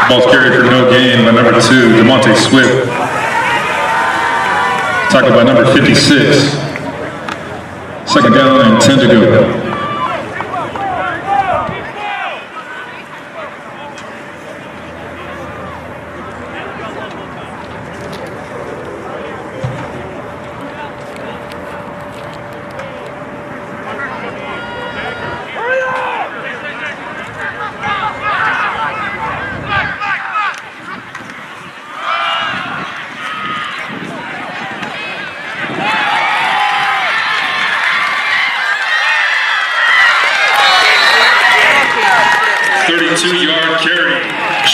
Ball's carried for no gain by number 2, DeMonte Swift. Tackled by number 56. Second down and 10 to go.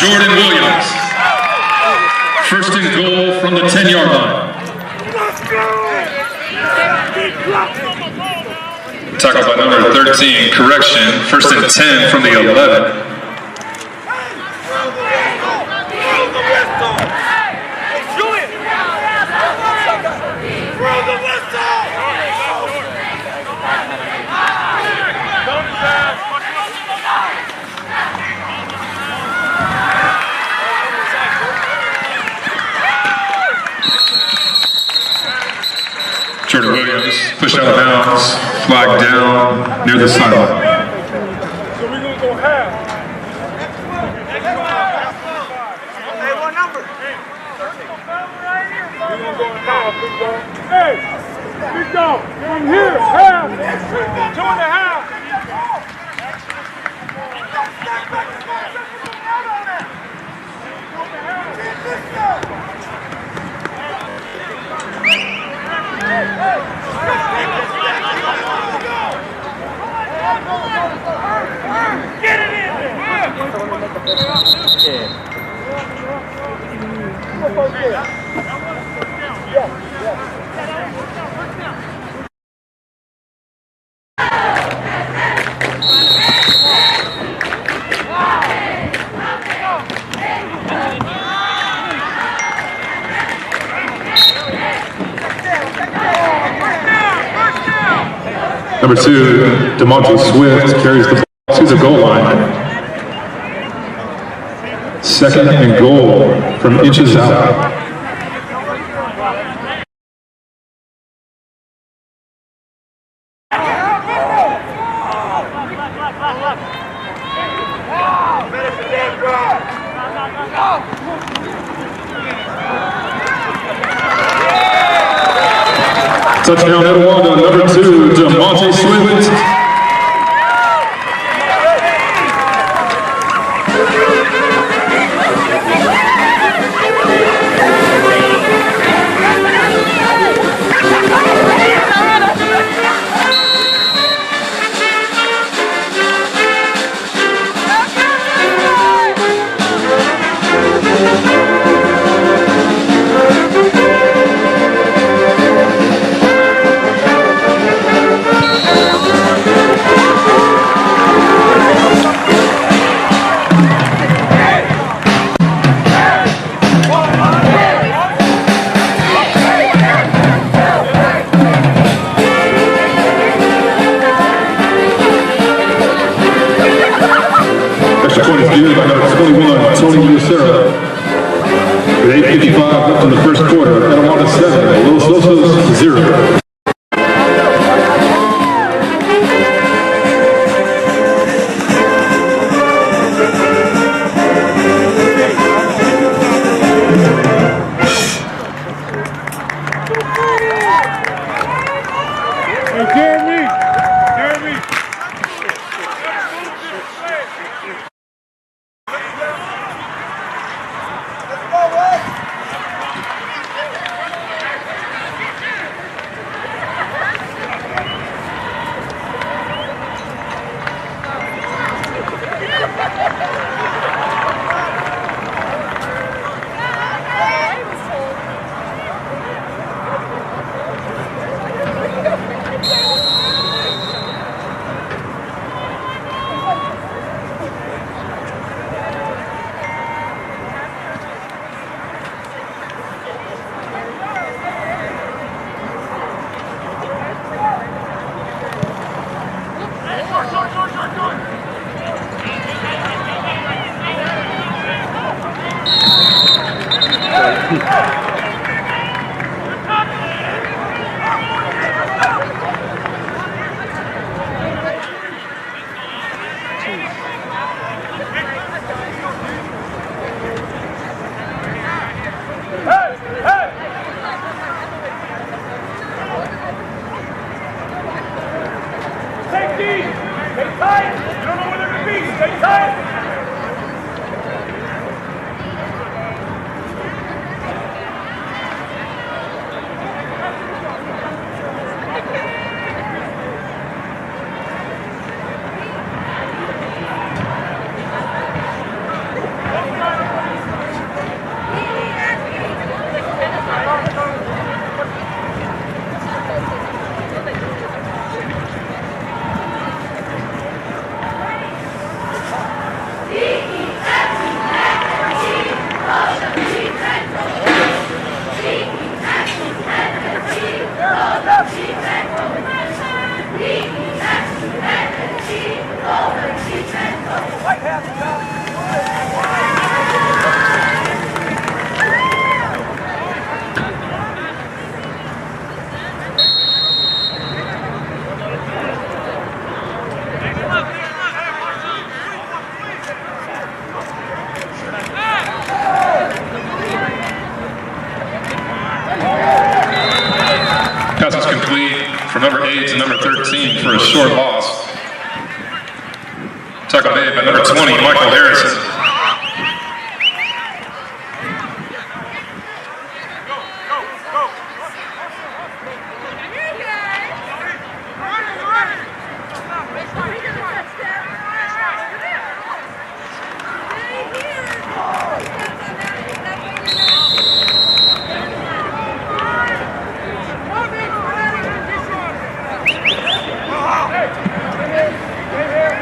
Jordan Williams. First and goal from the 10-yard line. Tackled by number 13, correction. First and 10 from the 11. Jordan Williams pushed out of bounds, flag down near the sideline. So we're going to go half. Hey, what number? We're going to go half, big dog. Hey, big dog, from here, half. 2.5. Get it in Number 2, DeMonte Swift carries the ball to the goal line. Second and goal from inches out. Touchdown Etiwanda, number 2, DeMonte Swift. By number 21, Tony Lucero. With 8:55 left in the first quarter, Etiwanda 7, Los Osos 0. Pass is complete from number 8 to number 13 for a short loss. Tackle made by number 20, Michael Harrison.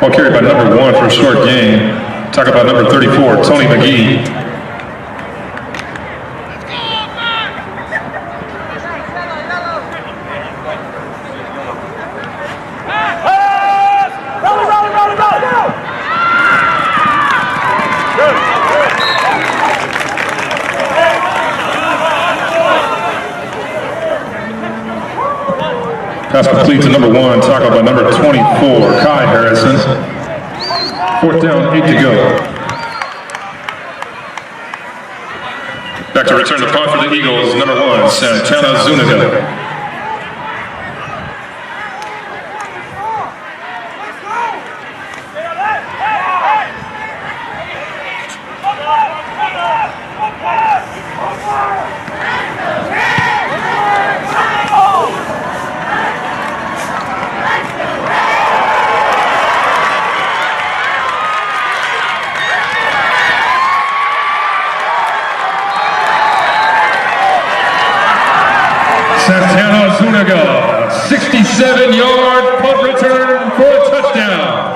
Ball carried by number 1 for a short gain. Talk about number 34, Tony McGee. Pass complete to number 1, tackled by number 24, Kai Harrison. 4th down, 8 to go. Back to return the punt for the Eagles, number 1, Santana Zuniga. Santana Zuniga, 67-yard punt return for a touchdown.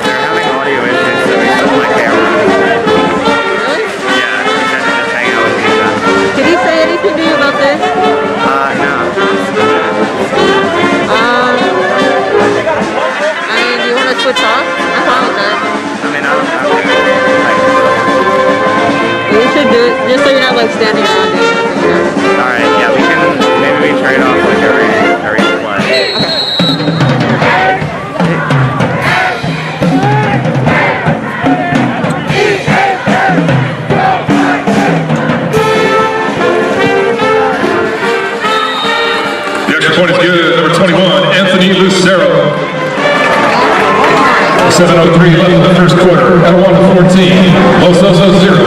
They're having audio issues, so he doesn't like camera. Really? Yeah, he said to just hang out with me. Did he say anything to you about this? No. I mean, do you want to switch off? I'm fine with that. I mean, I don't You should do it, just so you're not like standing around doing nothing, you know? Alright, yeah, maybe we trade off like every play. The extra point is good, number 21, Anthony Lucero. 7:03 left in the first quarter, Etiwanda 14, Los Osos 0.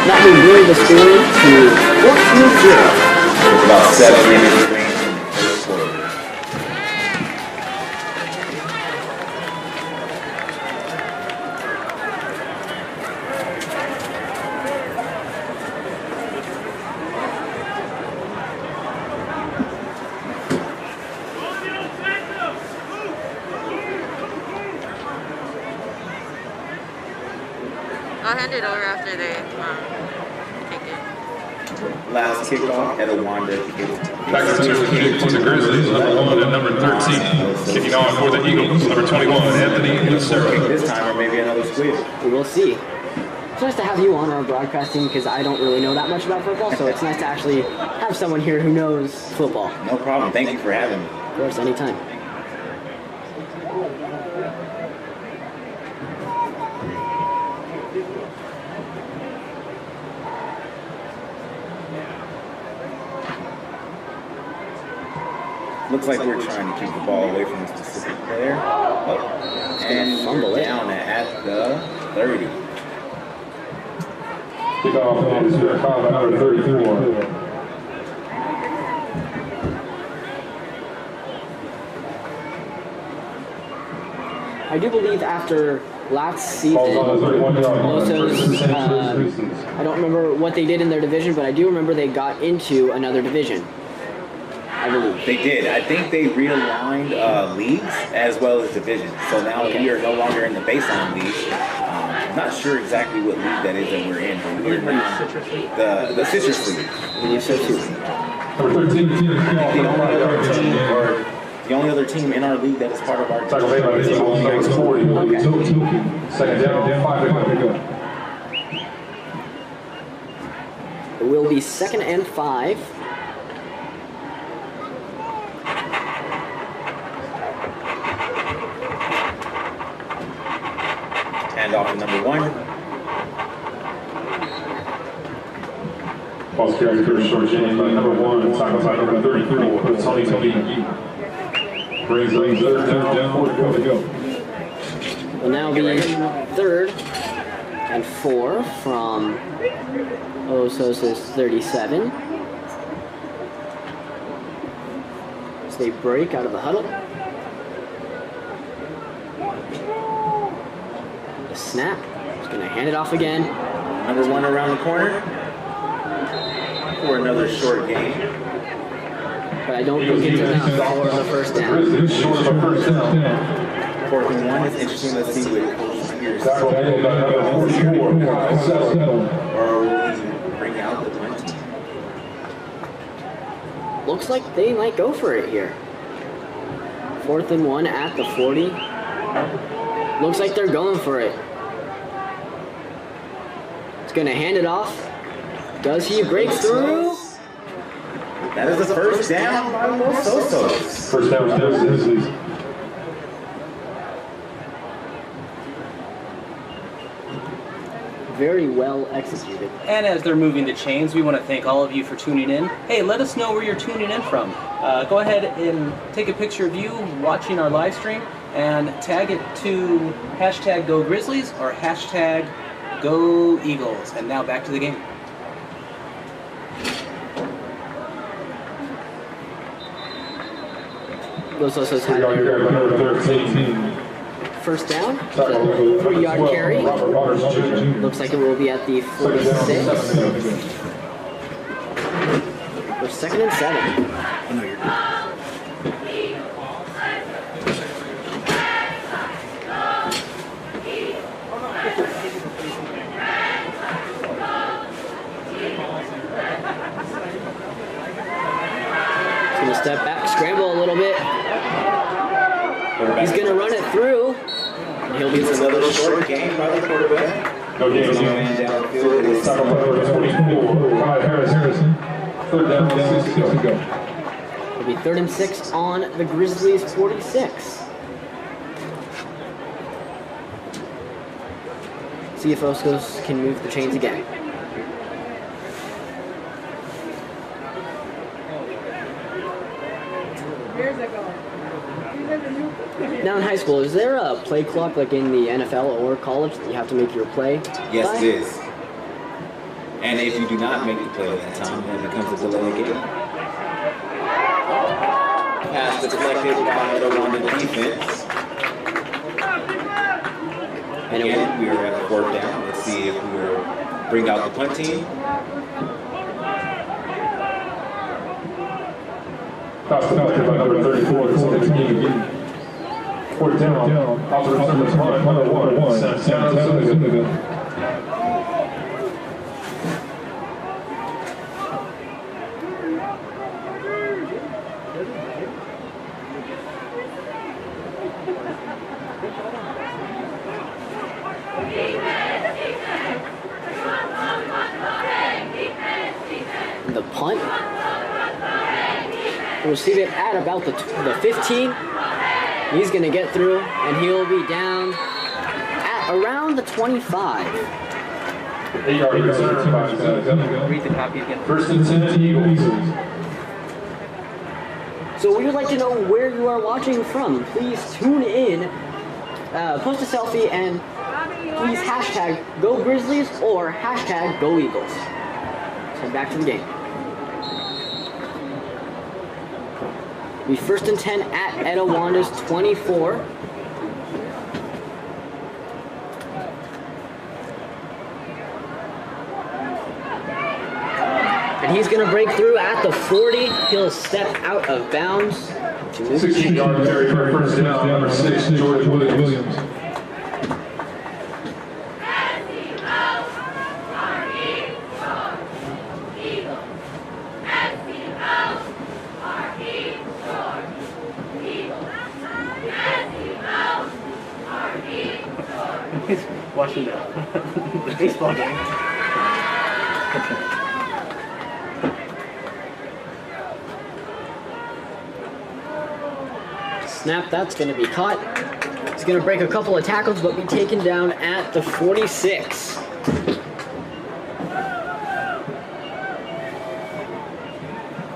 That will bring the score to 14-0. About 7 minutes remaining in the first quarter. I'll hand it over after they take it. Last kickoff, Etiwanda. Back to the Grizzlies, number 1 and number 13. Kicking off for the Eagles, number 21, Anthony Lucero. This time, or maybe another squeeze. We'll see. It's nice to have you on our broadcasting because I don't really know that much about football, so it's nice to actually have someone here who knows football. No problem. Thank you for having me. Of course, anytime. Looks like we're trying to keep the ball away from a specific player. Oh. And fumble we're it. down at the 30. Kickoff is here, foul by number 34. I do believe after last season, Osos, I don't remember what they did in their division, but I do remember they got into another division. I believe. They did. I think they realigned leagues as well as divisions. So now we are no longer in the baseline league. I'm not sure exactly what league that is that we're in, but we're in the Citrus League. I believe so too. Number 13, The only other team in our league that is part of our tackle made by the Eagles, number 40. Second down, 5 to go. It will be 2nd and 5. Hand off to number 1. Ball carried for a short gain by number 1, tackled by number 34, Tony McGee. Brings up 3rd down, 4 to go. Will now be 3rd and 4 from Osos' 37. As they break out of the huddle. The snap. He's going to hand it off again. Number 1 around the corner for another short gain. But I don't think it's enough for the first down. Short of a first down. 4th and 1 is interesting. Let's see what Spears Tackle made by number 44, Kyle Settle. or will he bring out the punt team? Looks like they might go for it here. 4th and 1 at the 40. Looks like they're going for it. He's going to hand it off. Does he break through? That is the first down by Los Osos. First down, Grizzlies. Very well executed. And as they're moving the chains, we want to thank all of you for tuning in. Hey, let us know where you're tuning in from. Go ahead and take a picture of you watching our live stream and tag it to hashtag Go Grizzlies or hashtag Go Eagles. And now back to the game. Los Osos had Number 13. first down. 3-yard carry. Looks like it will be at the 46. For 2nd and 7. He's going to step back, scramble a little bit. He's going to run it through. And he'll be Another short gain by the quarterback. No gain. Man downfield. It is Tackle by number 24, Kyle Harrison. 3rd down, 6 to go. It'll be 3rd and 6 on the Grizzlies 46. See if Osos can move the chains again. Now in high school, is there a play clock like in the NFL or college that you have to make your play? Yes, by? it is. And if you do not make the play at that time, then it becomes a delay game. Pass deflected by the Etiwanda defense. And Again, we are at the 4th down. Let's see if we will bring out the punt team. Pass deflected by number 34, Tony McGee. 4th down, offensive number 1, Sam. the punt. We'll receive it at about the 15. He's going to get through, and he'll be down at around the 25. Read the copy again. First and 10, Eagles. So we would like to know where you are watching from. Please tune in, post a selfie, and please hashtag Go Grizzlies or hashtag Go Eagles. Let's head back to the game. We 1st and 10 at Etiwanda's 24. And he's going to break through at the 40. He'll step out of bounds. 16-yard carry for first down, number 6, George Williams. He's watching the baseball game. Snap, that's going to be caught. He's going to break a couple of tackles, but be taken down at the 46.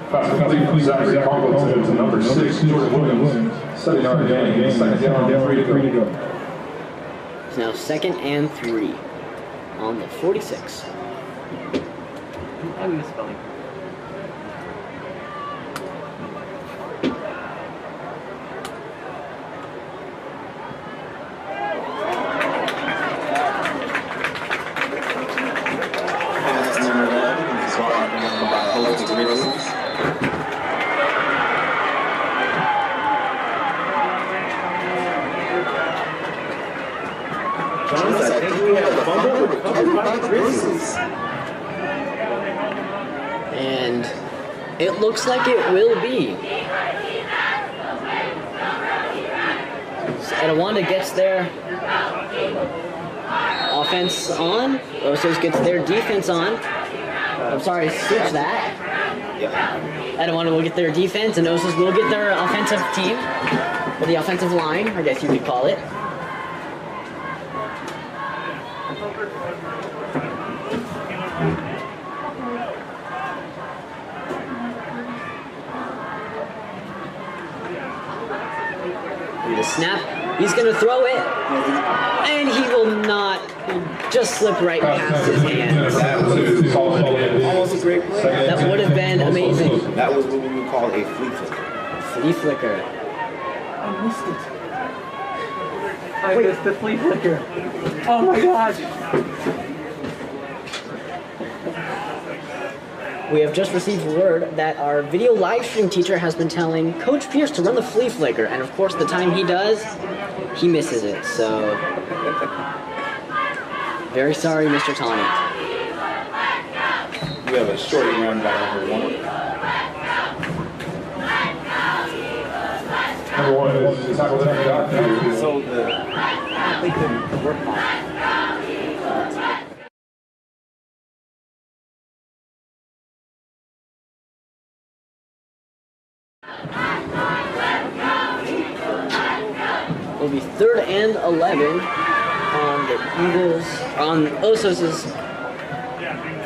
Pass complete, please, Zachary Congo to number 6, George Williams. 7-yard gain, second down, 3 to go. It's now 2nd and 3 on the 46. I mean, spelling. I think we have the fumble recovered by the Grizzlies. And it looks like it will be. So Etiwanda gets their offense on. Osos gets their defense on. I'm sorry, switch that. Etiwanda will get their defense, and Osos will get their offensive team, or the offensive line, I guess you could call it. The snap, he's going to throw it, and he will not, just slip right past his hands. That was almost a great play. That would have been amazing. That was what we would call a flea flicker. Flea flicker. I missed it. I missed the flea flicker. Oh my gosh. We have just received word that our video live stream teacher has been telling Coach Pierce to run the flea flicker, and of course the time he does, he misses it, so very sorry, Mr. Tawny. We have a short run by number 1. Number 1 is tackle that. So they couldn't work on it. Will be 3rd and 11 on the Eagles, on Osos's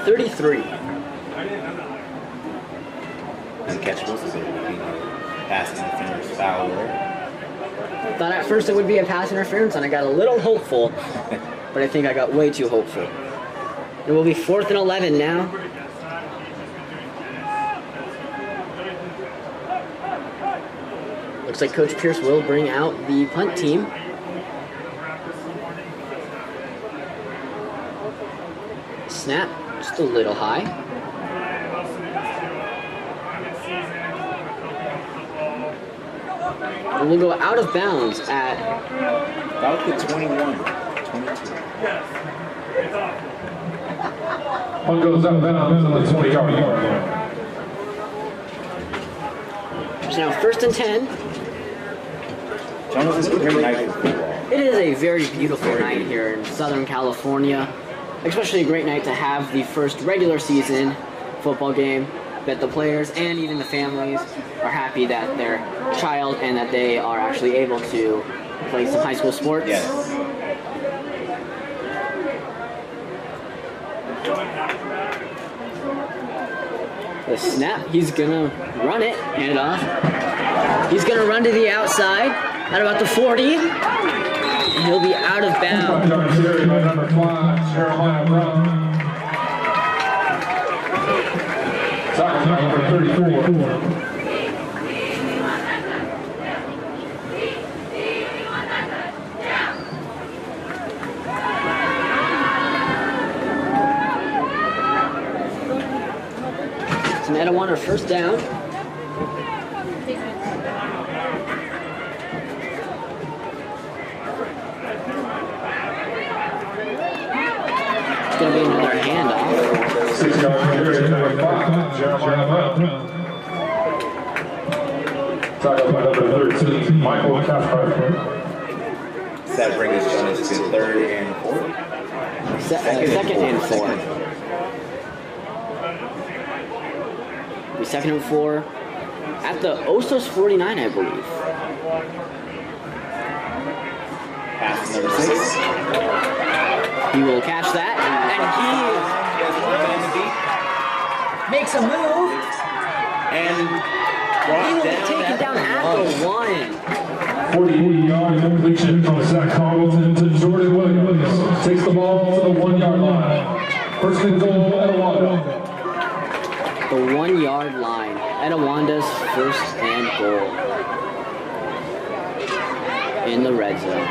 33. And catch was a pass interference foul there. Thought at first it would be a pass interference, and I got a little hopeful, but I think I got way too hopeful. It will be 4th and 11 now. Looks like Coach Pierce will bring out the punt team. Snap, just a little high. And we'll go out of bounds at About the 21, 22. One goes out of bounds on the 20-yard line. It's now 1st and 10. John, this is a great night for football. It is a very beautiful night here in Southern California. Especially a great night to have the first regular season football game. Bet the players and even the families are happy that their child and that they are actually able to play some high school sports. Yes. The snap, he's gonna run it, hand it off. He's going to run to the outside at about the 40. And he'll be out of bounds. Number 5, Jeremiah Brown. Tackle number 34. It's an Etiwanda first down. It's going to be another handoff. 6 yards carry, number 5, Jeremiah Brown. Tackle by number 13, Michael Caspar. That brings us to 3rd and 4. Second and 4. Be 2nd and 4 at the Osos 49, I believe. Pass number 6. He will catch that, and he makes a move. And He will be taken down at the 1. 48-yard completion from Zach Carlton to Jordan Williams. Takes the ball to the 1-yard line. First and goal, Etiwanda. The 1-yard line. Etiwanda's first and goal. In the red zone.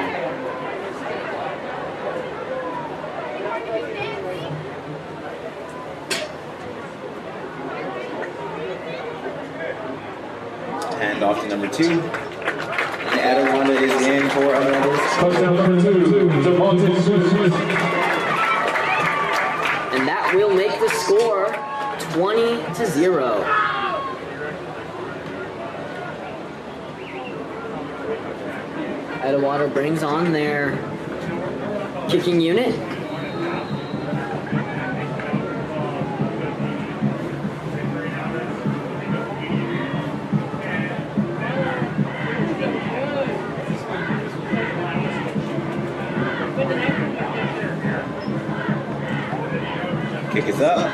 Hand off to number 2. And Etiwanda is in for another. Touchdown number 2, Devontae Smith. And that will make the score 20-0. Etowah brings on their kicking unit. Kick is up.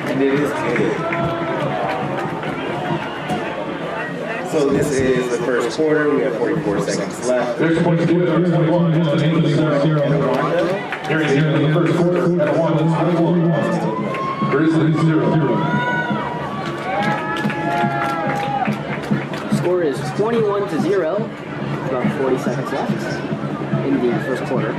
And it is good. So this is the first quarter. We have 44 seconds left. There's 22, there's 21. Etiwanda. Here is here in the first quarter. Etiwanda 21. Grizzlies 0. Score is 21-0. About 40 seconds left in the first quarter.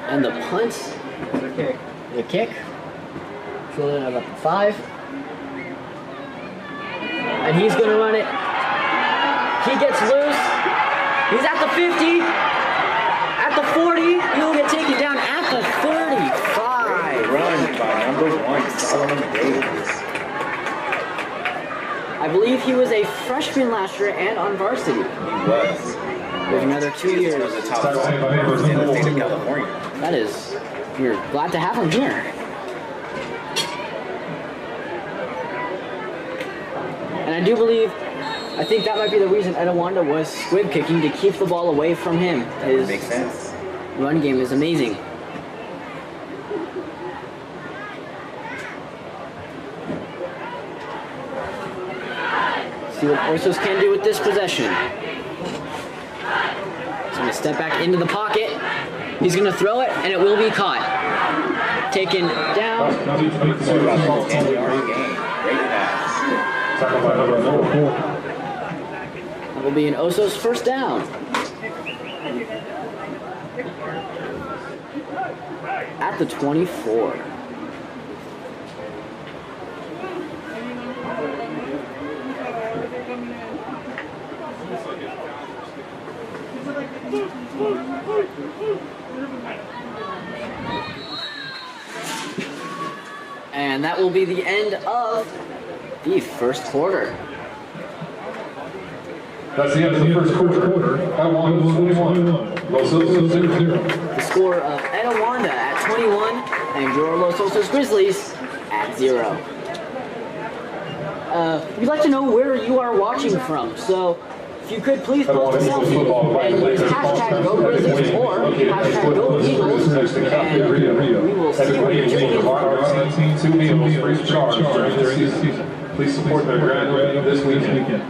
And the punt, the kick, fielded at about the 5. And he's going to run it. He gets loose. He's at the 50, at the 40. He will get taken down at the 35. Run by number 1, Solomon Davis. I believe he was a freshman last year and on varsity. He was. With another 2 years. One of the top scores in the state of California. That is, we're glad to have him here. And I do believe, I think that might be the reason Etiwanda was squib kicking, to keep the ball away from him. His Makes sense. run game is amazing. See what Osos can do with this possession. He's going to step back into the pocket. He's going to throw it, and it will be caught. Taken down. So about 10-yard gain. Great pass. That will be an Osos first down. At the 24. And that will be the end of the first quarter. That's the end of the first quarter. Etowah 21. Los Osos 0. The score of Etiwanda at 21 and your Los Osos Grizzlies at 0. We'd like to know where you are watching from, so if you could please post a selfie and use hashtag Go Grizzlies or hashtag Go Eagles, and we will see what you're tuning in for. 2 meals free of charge during this season. Please support their grand opening this weekend.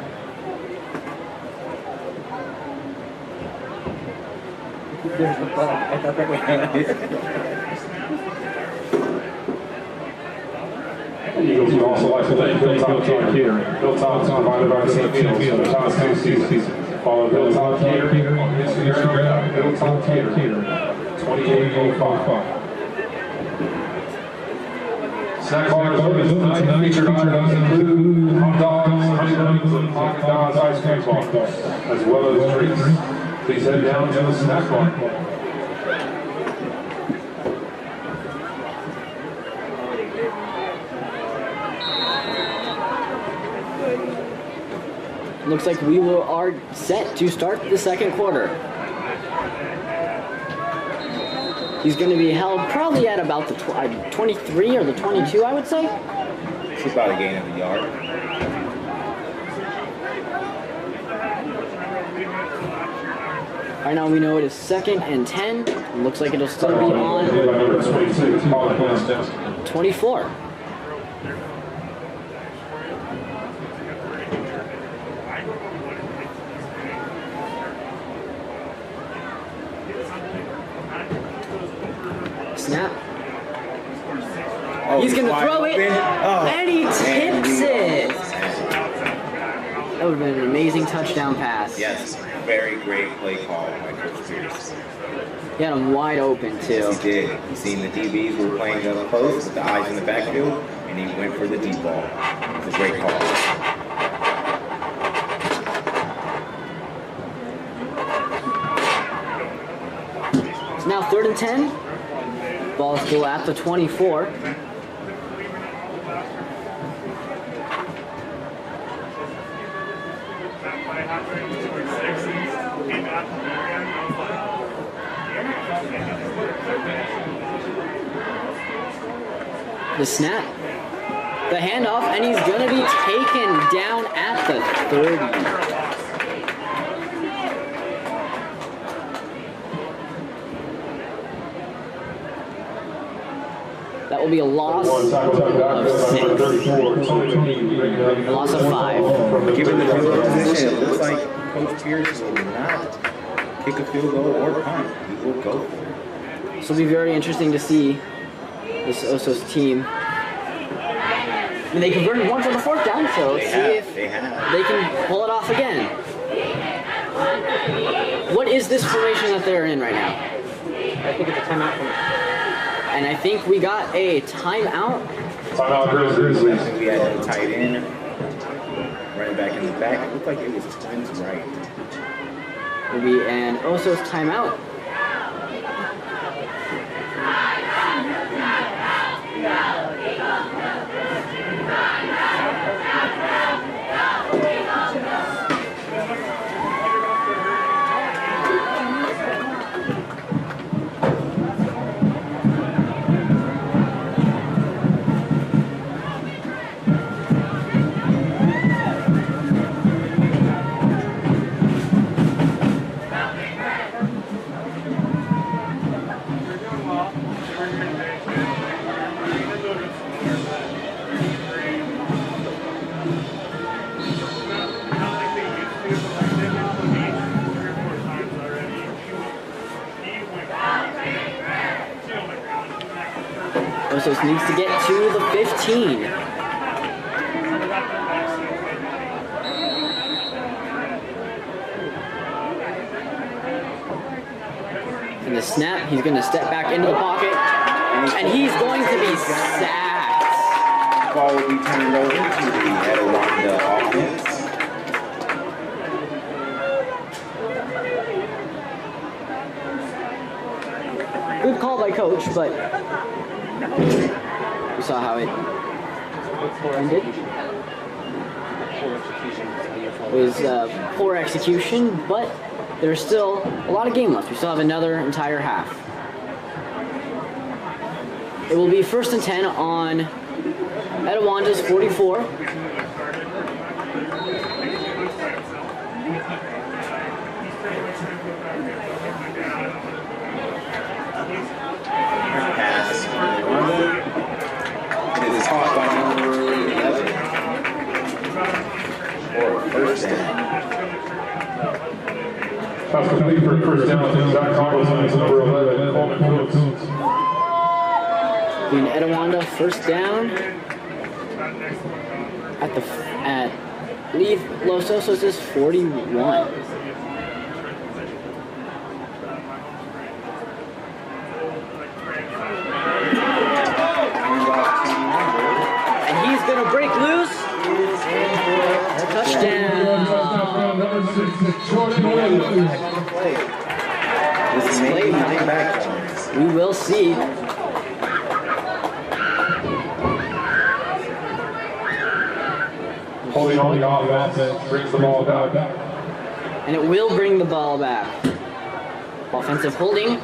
There's the bug. I thought that was Eagles would also like to thank Hilltop Catering. Hilltop's provided our team meals for the past 2 seasons. Follow Hilltop Catering on Instagram, Hilltop Catering 2805. Snack bars open tonight. Featured items include hot dogs, honey buns, and pocket dogs ice cream bars, as well as drinks. Please head down to the snack bar. Looks like we are set to start the second quarter. He's going to be held probably at about the 23 or the 22, I would say. It's about a gain of a yard. Right now we know it is 2nd and 10. Looks like it'll still be on 24. Snap. Oh, He's going to wide throw it, open. Oh, and he and tips we it. almost had it. That would have been an amazing touchdown pass. Yes, very great play call by Coach Pierce. He had him wide open, too. Yes, he did. He seen the DBs were playing up close with the eyes in the backfield, and he went for the deep ball. It's a great call. It's now 3rd and 10. Ball still at the 24. The snap. The handoff, and he's going to be taken down at the 30. That will be a loss of 6. A loss of 5. Given the field position, it looks like Coach Pierce will not kick a field goal or punt. He will go for it. This will be very interesting to see this Osos team. I mean, they converted once on the 4th down, so let's see if they can pull it off again. What is this formation that they're in right now? I think it's a timeout for me. And I think we got a timeout. Timeout Grizzlies. We had a tight end, running back in the back. It looked like it was Twins right. Will be an Osos timeout. Osos needs to get to the 15. And the snap, he's going to step back into the pocket, and he's going to be sacked. Ball will be turned over to the Etowah offense. by coach, but we saw how it ended. It was poor execution, but there's still a lot of game left. We still have another entire half. It will be 1st and 10 on Etiwanda's 44. Pass. It is caught by number 11. Or 1st down. Pass complete for 1st down to Zach Thomas, number 11, Coleman Phillips. Being Etowanda, 1st down at I believe Los Osos is 41. And he's gonna break loose. Touchdown. This is maybe coming back. We will see. Holding on the offense, brings the ball back. And it will bring the ball back. Offensive holding.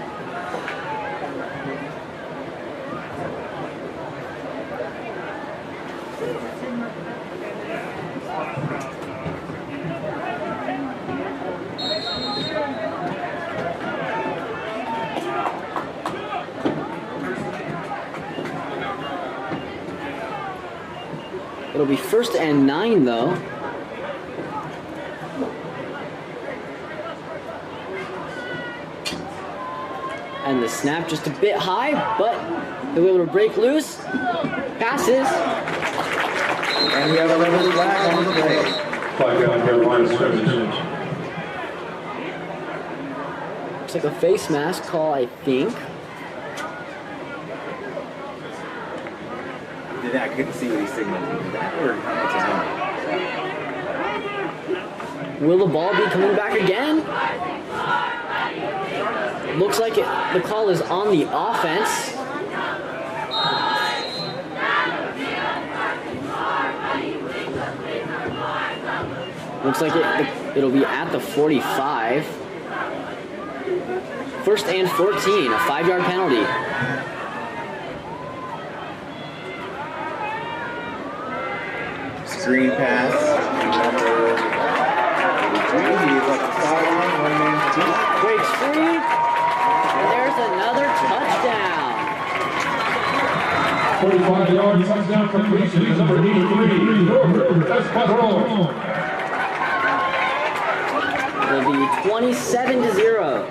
It'll be 1st and 9 though. And the snap just a bit high, but they'll be able to break loose. Passes. And we have 11 flag on the play. Flag down here, line of scrimmage. Looks like a face mask call, I think. I couldn't see what he signaled. That or how much is on? Will the ball be coming back again? Looks like the call is on the offense. Looks like it'll be at the 45. 1st and 14, a 5-yard penalty. Screen pass. Number 83. He is up the sideline. 1 man 2. Breaks free. And there's another touchdown. 45-yard touchdown completion is number 83. That's Patrol. It'll be 27-0.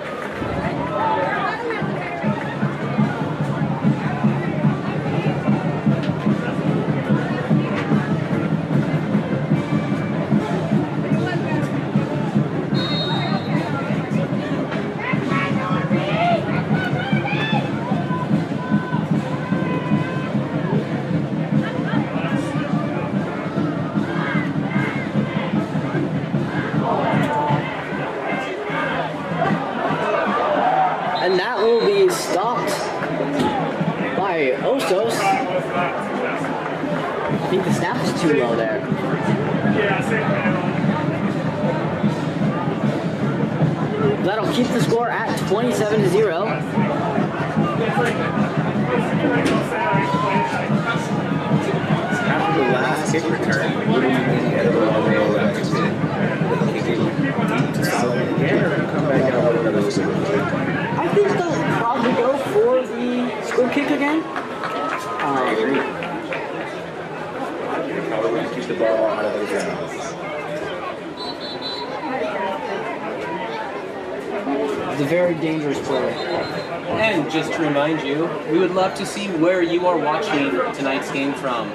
And that will be stopped by Osos. I think the snap is too low there. That'll keep the score at 27-0. After the last kick return, we would have been ahead of the ball rail that just did. Come back out with another single. I think they'll probably go for the squib kick again. I agree. Probably going to keep the ball out of those hands. It's a very dangerous play. And just to remind you, we would love to see where you are watching tonight's game from.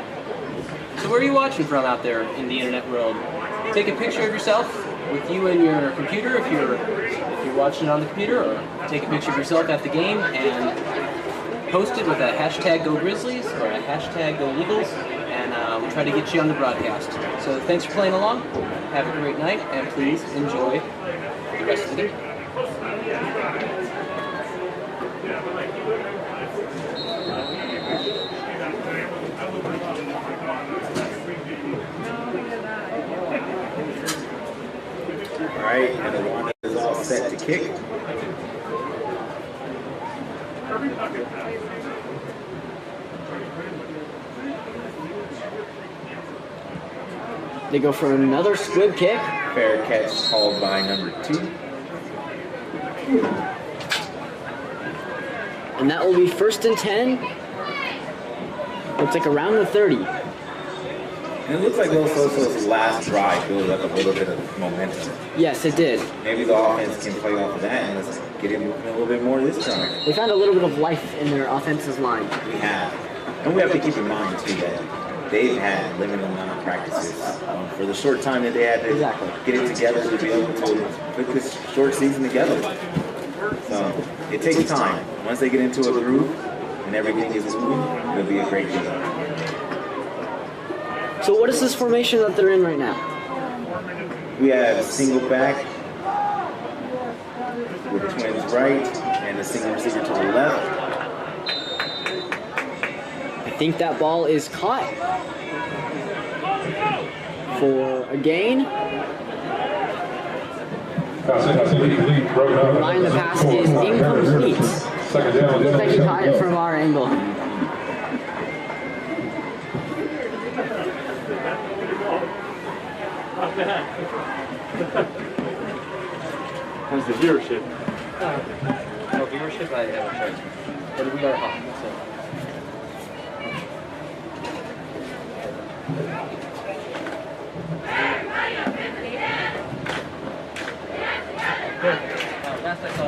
So where are you watching from out there in the internet world? Take a picture of yourself with you and your computer if you're watching it on the computer, or take a picture of yourself at the game and post it with a hashtag Go Grizzlies or a hashtag Go Eagles, and we'll try to get you on the broadcast. So thanks for playing along. Have a great night, and please enjoy the rest of the game. All right, and Etiwanda is all set to kick. They go for another squib kick. Fair catch called by number 2. And that will be 1st and 10. Looks like around the 30. And it looks like Los Osos' last drive built up a little bit of momentum. Yes, it did. Maybe the offense can play off of that and let's get it moving a little bit more this time. They found a little bit of life in their offensive line. We have. And we have to keep in mind, too, that they've had limited amount of practices for the short time that they had to get it together to be able to put this short season together. So it takes time. Once they get into a groove and everything is moving, it'll be a great game. So what is this formation that they're in right now? We have single back with twins right and a single receiver to the left. I think that ball is caught for a gain. Line the pass is incomplete. Looks like he caught it from our angle. How's the viewership? No viewership, I haven't checked. But we are hot, so.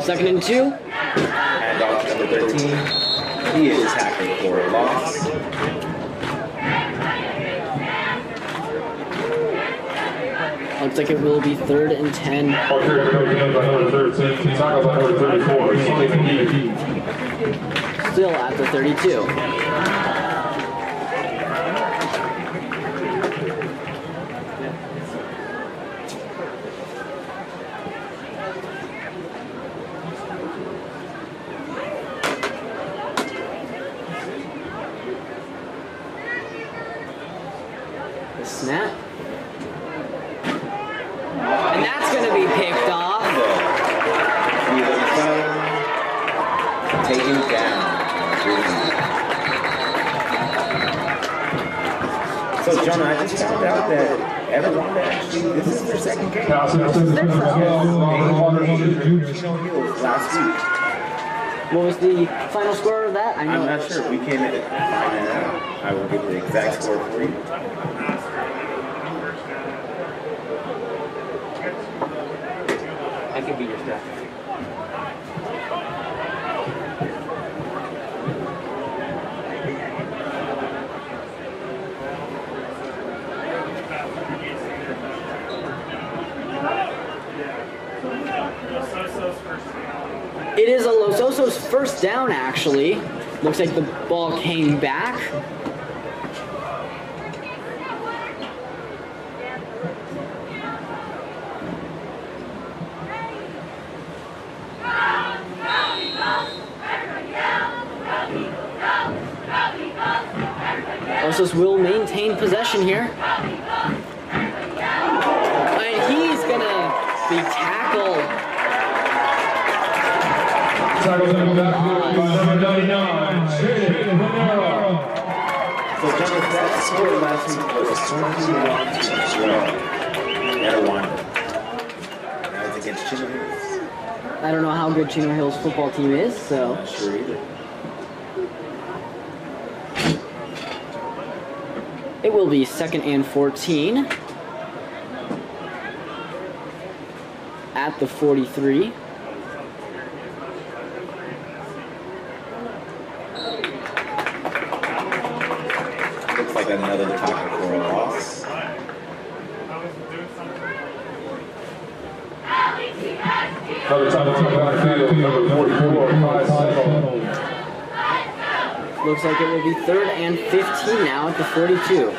Second and 2. And off to number 13. He is tackled for a loss. Looks like it will be 3rd and 10. Still at the 32. The snap. And that's going to be picked off. Taken down. So, Jonah, I just found out that Etiwanda actually, this is their second game. Last week. What was the final score of that? I'm not sure. We can find that out. I will get the exact score for you. I can be your staff. It is a Los Osos first down, actually. Looks like the ball came back. Osos will maintain possession here. And he's gonna be tackled. Tackles in the back by number 99, So, Jonathan, that score last week was 21-12. Etiwanda. That was against Chino Hills. I don't know how good Chino Hills football team is, so. Not sure either. It will be 2nd and 14 at the 43. Looks like another tackle for a loss. Another time to come back field, number 44, 5-7. Looks like it will be 3rd and 15 now at the 42.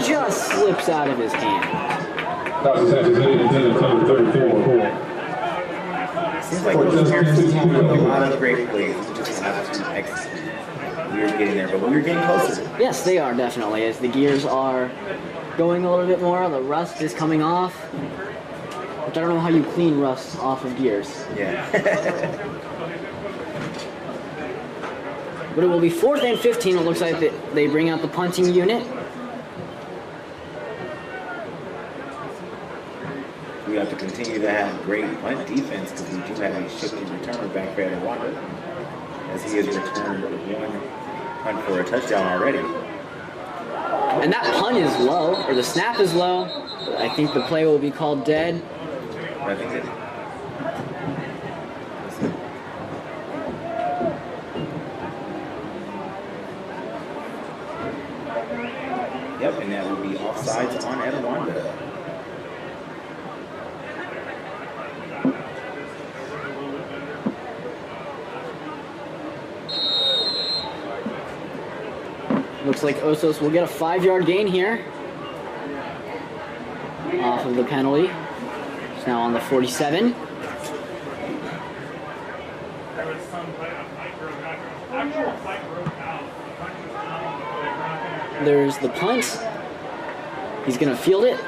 just slips out of his hand. That was his number 34. Seems like those parents do a lot of great plays. We just have to execute. We were getting there, but we were getting closer. Yes, they are definitely. As the gears are going a little bit more, the rust is coming off. Which I don't know how you clean rust off of gears. Yeah. But it will be 4th and 15. It looks like they bring out the punting unit. We have to continue to have great punt defense because we do have a shifting returner back for Etiwanda, as he has returned one punt for a touchdown already. And that punt is low, or the snap is low. I think the play will be called dead. I think it. Yep, and that will be offsides on Etiwanda. Looks like Osos will get a 5-yard gain here off of the penalty. It's now on the 47. There's the punt. He's going to field it.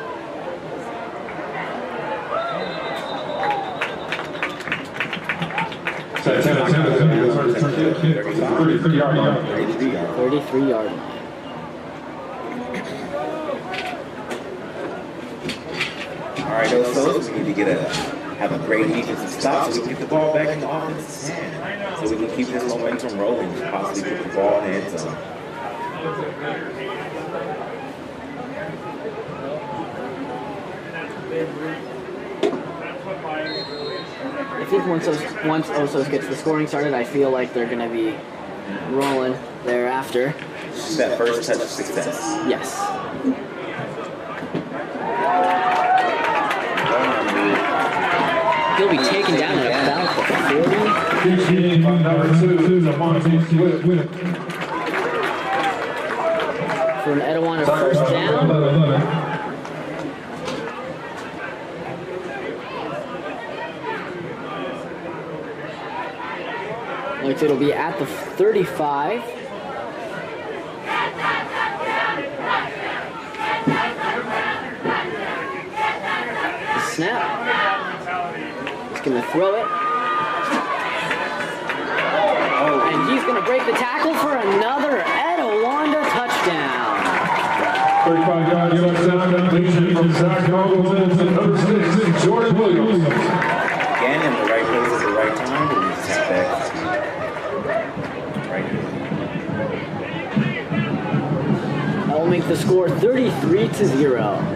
So 33-yard line. 33-yard line. All right, Osos, we need to have a great defensive stop so we can get the ball back in the offense's hand, so we can keep this momentum rolling and possibly put the ball in the end zone. I think once Osos gets the scoring started, I feel like they're going to be rolling thereafter. That first touch of success. Yes. He'll be taken down at about the 40. Number 2, For an Etowah first down. Looks it'll be at the 35. The snap. He's going to throw it. And he's going to break the tackle for another Etiwanda touchdown. 35-yard touchdown completion from Zach Nogleton to number 6, Jordan Williams. Again, in the right place at the right time, but we just have to execute. That will make the score 33-0.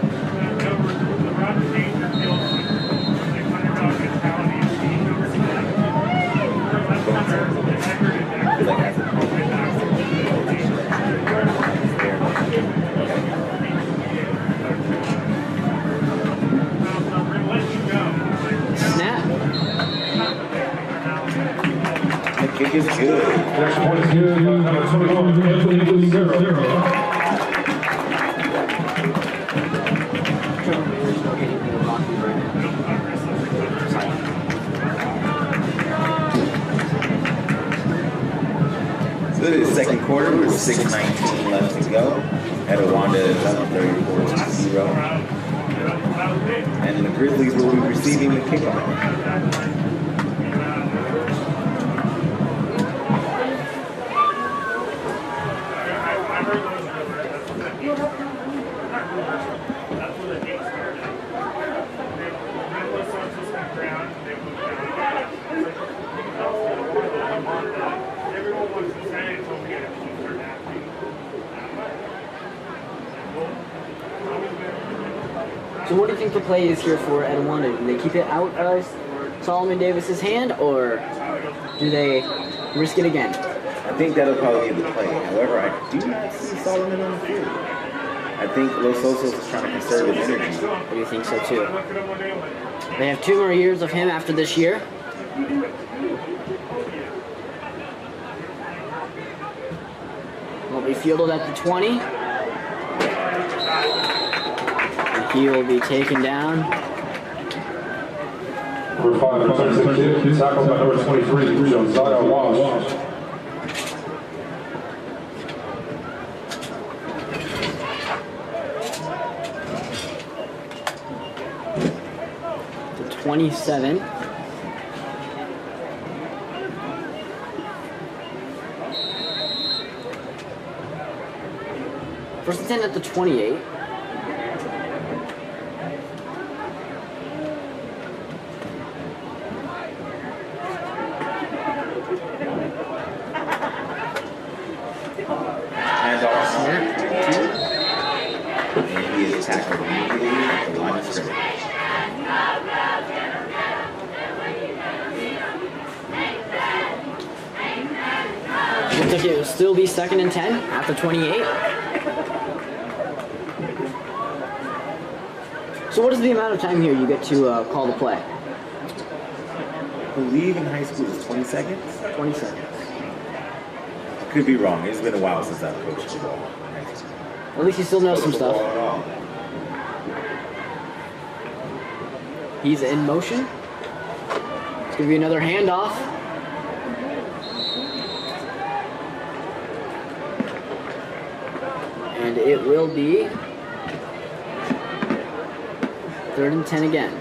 Snap. The kick is good. Next one is good. Number 21, Anthony 0. So this is the second quarter with 6:19 left to go. Etiwanda is up 34-0. And the Grizzlies will be receiving the kickoff. So what do you think the play is here for Etiwanda? Do they keep it out of Solomon Davis's hand, or do they risk it again? I think that'll probably be the play. However, I do not see Solomon on the field. I think Los Osos is trying to conserve his energy. I do think so too. They have 2 more years of him after this year. Will be fielded at the 20. He will be taken down. Number 5, number 36, tackled by number 23, Josiah Walsh. To 27. First and 10 at the 28. Snap. And he is tackled immediately at the line of scrimmage. Looks like it will still be second and 10 at the 28. So what is the amount of time here you get to call the play? I believe in high school is 20 seconds. 20 seconds. Could be wrong. It's been a while since I've coached football. At least he still knows some stuff. He's in motion. It's going to be another handoff. And it will be third and 10 again.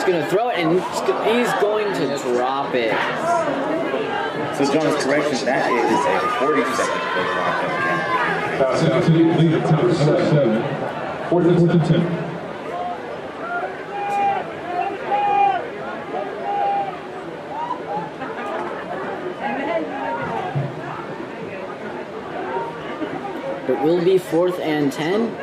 Going to throw it, and he's going to drop it. So John's correction, that is a 40-second Pass lead of number 7. 4th and 10. It will be 4th and 10.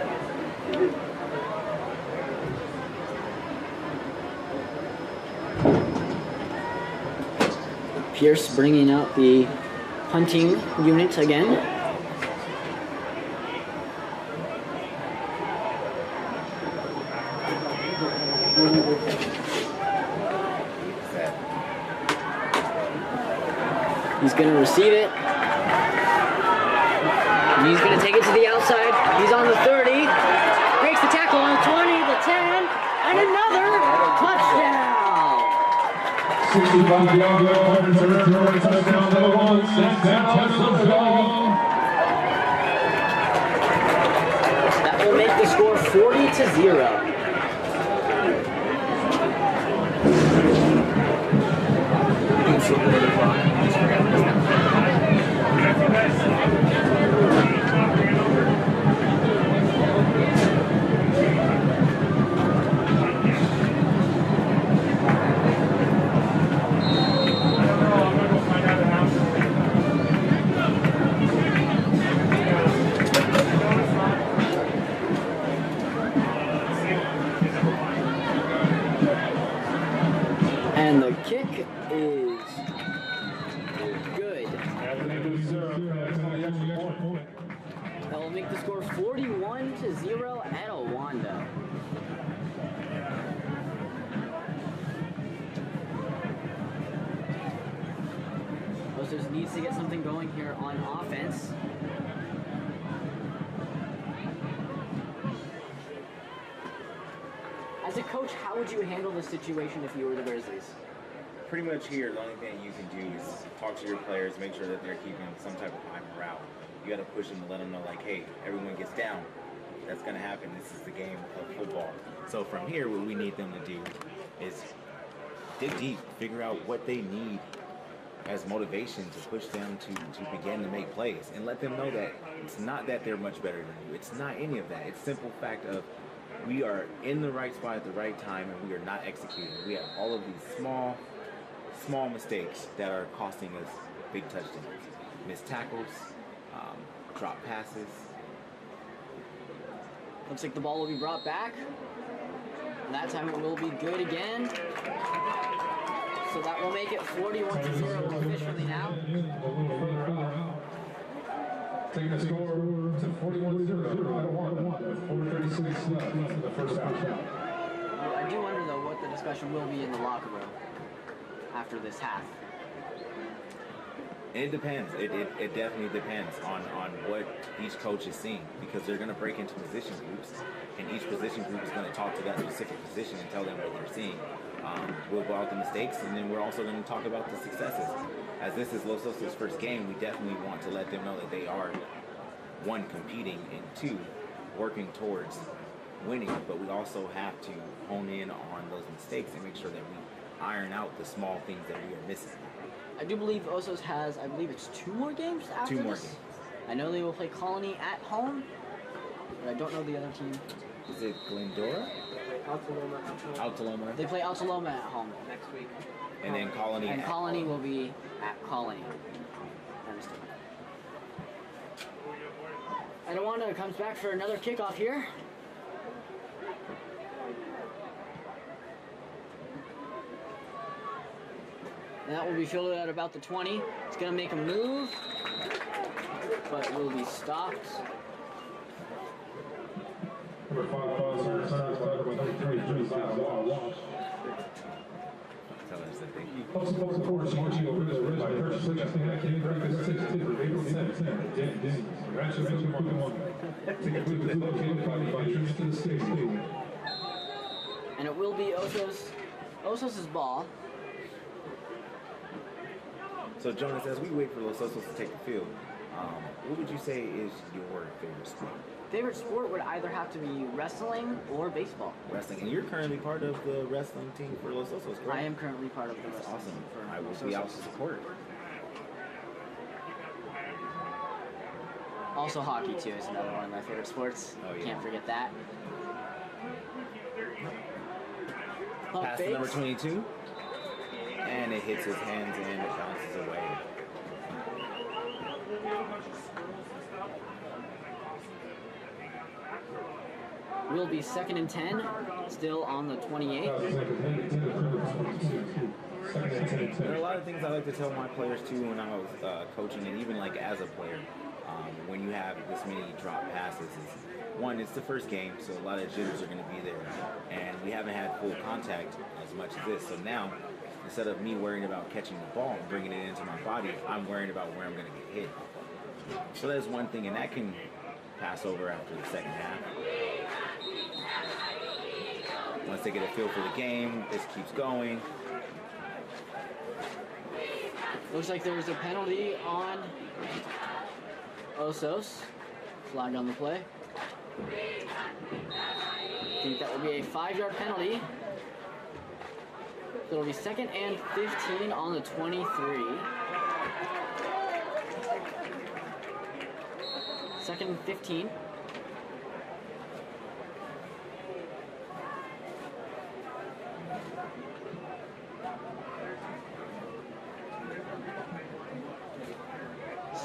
Pierce bringing out the punting unit again. He's going to receive it. And he's going to take it to the outside. He's on the 30. Breaks the tackle on the 20, the 10, and another touchdown. 65 yard touchdown, number 1, That will make the score 40-0. And the kick is good. That will make the score 41-0 Etiwanda. Osos needs to get something going here on offense. As a coach, how would you handle this situation if you were the Grizzlies? Pretty much here, the only thing you can do is talk to your players, make sure that they're keeping some type of high morale. You got to push them to let them know, like, hey, everyone gets down. That's going to happen. This is the game of football. So from here, what we need them to do is dig deep, figure out what they need as motivation to push them to begin to make plays, and let them know that it's not that they're much better than you. It's not any of that. It's simple fact of we are in the right spot at the right time, and we are not executing. We have all of these small mistakes that are costing us big touchdowns. Missed tackles, drop passes. Looks like the ball will be brought back. And that time it will be good again. So that will make it 41-0 officially now. A little further out. Taking the score to 41-0. Etowah with 4:36 left in the first half. I do wonder though what the discussion will be in the locker room after this half. It depends. It definitely depends on what each coach is seeing, because they're going to break into position groups, and each position group is going to talk to that specific position and tell them what they're seeing. We'll go out the mistakes, and then we're also going to talk about the successes. As this is Los Osos' first game, we definitely want to let them know that they are, one, competing, and two, working towards winning, but we also have to hone in on those mistakes and make sure that we iron out the small things that we are missing. I do believe Osos has, I believe it's 2 more games after this. 2 more games. I know they will play Colony at home, but I don't know the other team. Is it Glendora? Altaloma. They play Altaloma at home next week. And then Colony. And Colony will be at Colony. Etiwanda comes back for another kickoff here. And that will be fielded at about the 20. It's going to make a move, but will be stopped. Number 5, Tell us that they keep. Also, supporters marching over the red by purchasing a connecting breakfast 6 for April 7th. Rancho Village Market 1. Ticket booth is located by entrance to the stadium. And it will be Osos' ball. So Jonas, as we wait for Los Osos to take the field, what would you say is your favorite sport? Favorite sport would either have to be wrestling or baseball. Wrestling, and you're currently part of the wrestling team for Los Osos, correct? I am currently part of the wrestling awesome. team for I will Los be out Osos. to support. Also hockey too is another one of my favorite sports. Oh, yeah. Can't forget that. Pump Pass to fakes. number 22. And it hits his hands and it bounces away. Will be 2nd and 10, still on the 28. There are a lot of things I like to tell my players too when I was coaching, and even like as a player. When you have this many drop passes, is one, it's the first game, so a lot of jitters are going to be there, and we haven't had full contact as much as this. So now, instead of me worrying about catching the ball and bringing it into my body, I'm worrying about where I'm going to get hit. So that's one thing, and that can pass over after the second half. Once they get a feel for the game, this keeps going. Looks like there's a penalty on Osos. Flag on the play. I think that will be a 5-yard penalty. So it'll be 2nd and 15 on the 23. 2nd and 15.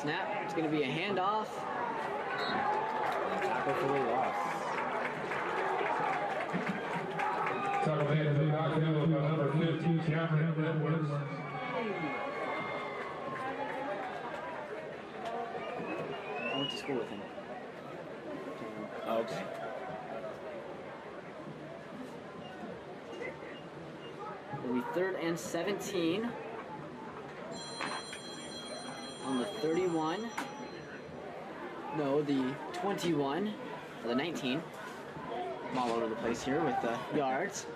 Snap. It's going to be a handoff. Tackle for a loss. Tackle made in the backfield of number 15, Cameron Edwards. I went to school with him. Okay. It'll be 3rd and 17 on the 31. No, the 21 or the 19. I'm all over the place here with the yards.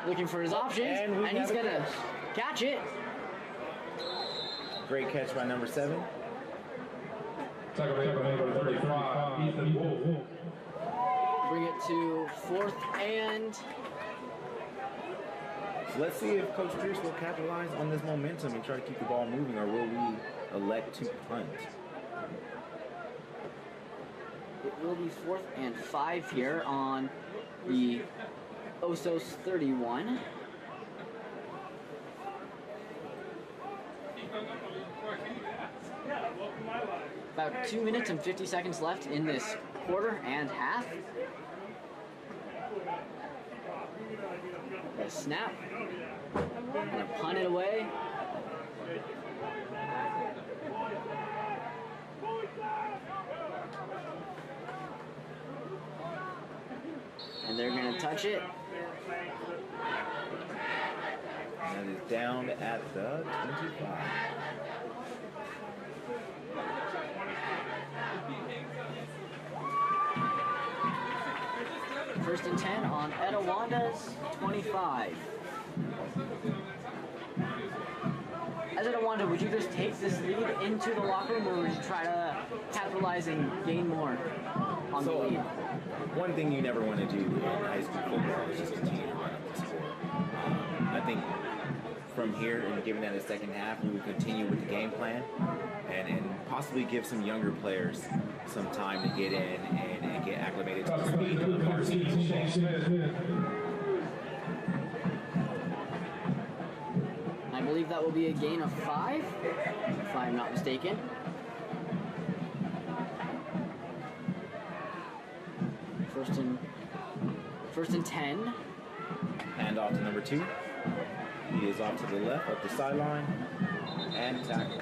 Looking for his options, and he's gonna catch it. Great catch by number 7. Tackle made by number 35, Ethan Wolf. Bring it to 4th and. So let's see if Coach Pierce will capitalize on this momentum and try to keep the ball moving, or will we elect to punt? It will be 4th and 5 here on the Osos 31. About 2 minutes and 50 seconds left in this quarter and half. The snap. Gonna punt it away. And they're gonna touch it. And it is down at the 25. First and 10 on Etiwanda's 25. As Etowah, would you just take this lead into the locker room, or would you try to capitalize and gain more on the lead? One thing you never want to do in high school football is just continue to run up the score. I think from here, and given that the second half, we will continue with the game plan and possibly give some younger players some time to get in and get acclimated to the speed of the varsity football. I believe that will be a gain of 5, if I'm not mistaken. First and 10. Hand off to number 2. He is off to the left of the sideline and tackle.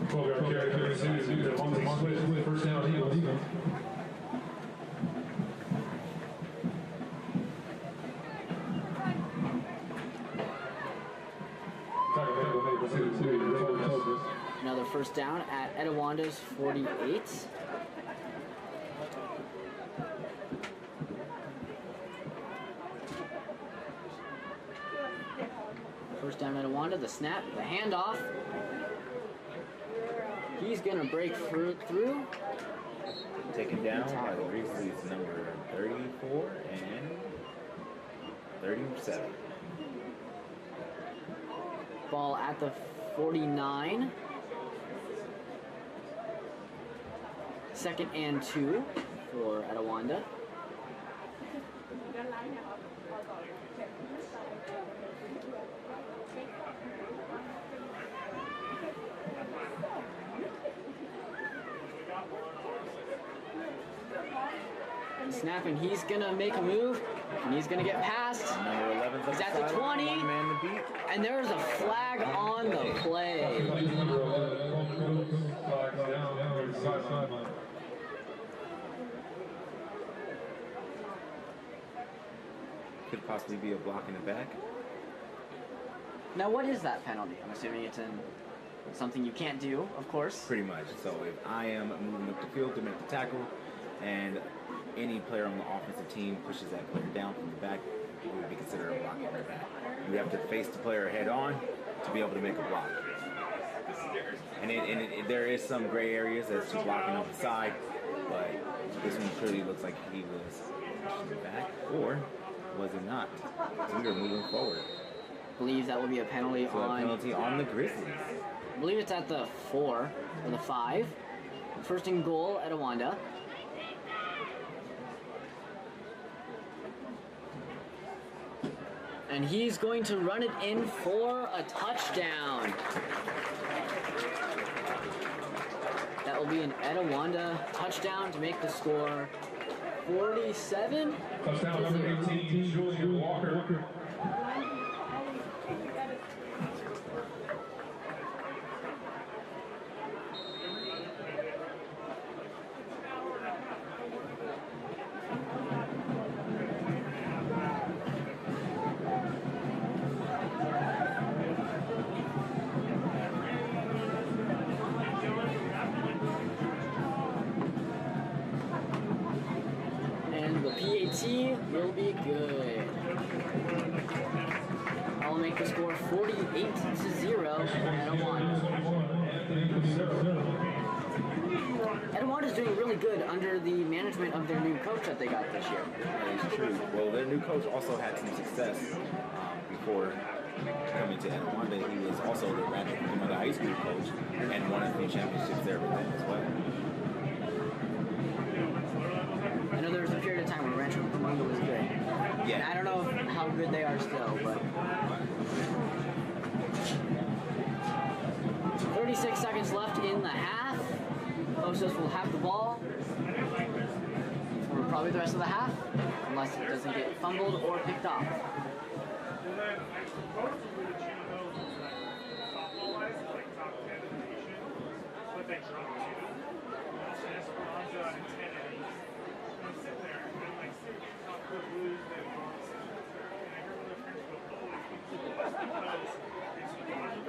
12-yard carry, first down, Eagles. Another first down at Etiwanda's 48. First down Etowah, the snap, the handoff. He's gonna break through. Taken down by the Grizzlies number 34 and 37. Ball at the 49. Second and 2 for Etowah. Snap, and he's gonna make a move, and he's gonna get past. Number 11 He's at the 20, and there's a flag on the play. Could possibly be a block in the back. Now, what is that penalty? I'm assuming it's in something you can't do, of course. Pretty much. So if I am moving up the field to make the tackle, and any player on the offensive team pushes that player down from the back, it would be considered a block in the back. You have to face the player head on to be able to make a block. And there is some gray areas as to blocking off the side, but this one clearly looks like he was pushed in the back, or was it not? So we are moving forward. I believe that will be a penalty on the Grizzlies. I believe it's at the 4 or the 5. First and goal, Etowah. And he's going to run it in for a touchdown. That will be an Etowah touchdown to make the score 47. Touchdown number 18, Julian Walker. PAT will be good. I'll make the score 48-0 for Etowah. Etowah is doing really good under the management of their new coach that they got this year. That is true. Well, their new coach also had some success before coming to Etowah. He was also the Rancho Cucamonga high school coach and won a few championships there with them as well. I know there was a period of time where Rancho Cucamonga was good. Yeah. And I don't know how good they are still, but 36 seconds left in the half. Osos will have the ball for probably the rest of the half, unless it doesn't get fumbled or picked off. top 10 in the nation, but they dropped two. Also, Esperanza and 10 Eddies. And I sit there and like, see how good lose they lost. And I hear one of their friends go, oh, it's because it's 100%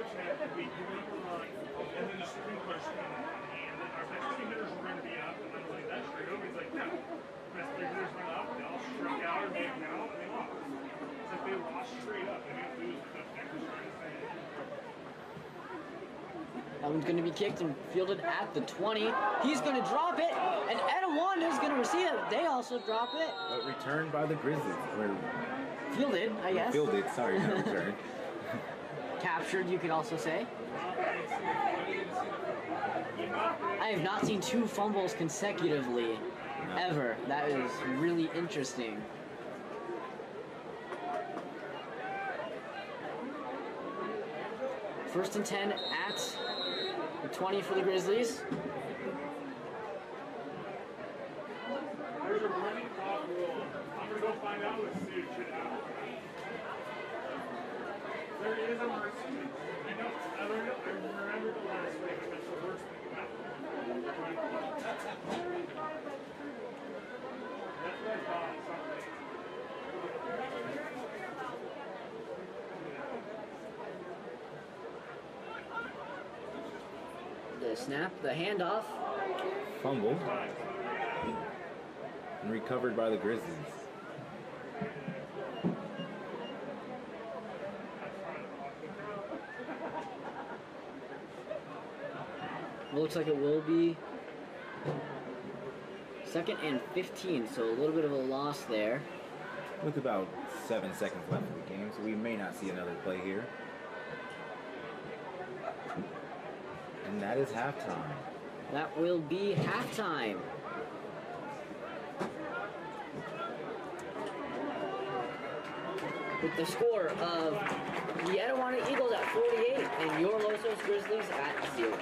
we do it a run, and then the sprinklers come on, and then our best three hitters are going to be up. And I'm like, that's straight over. He's like, no. Best three hitters went up, they all struck out or made out, and they lost. It's like they lost straight up. They didn't lose because they were trying to say. That one's going to be kicked and fielded at the 20. He's going to drop it, and Etiwanda is going to receive it. They also drop it. But returned by the Grizzlies. Or Fielded, I guess. fielded, sorry, not returned. Captured, you could also say. I have not seen 2 fumbles consecutively, ever. That is really interesting. First and 10 at the 20 for the Grizzlies. There's a running clock rule. I'm gonna go find out what Sue should have. There is a mercy. I know. I remember the last week, but that's the worst thing about it. Running clock. That's what I thought. Something. The snap, the handoff. Fumbled. And recovered by the Grizzlies. Looks like it will be 2nd and 15, so a little bit of a loss there. With about 7 seconds left in the game, so we may not see another play here. And that is halftime. That will be halftime. With the score of the Etiwanda Eagles at 48 and your Los Osos Grizzlies at 0.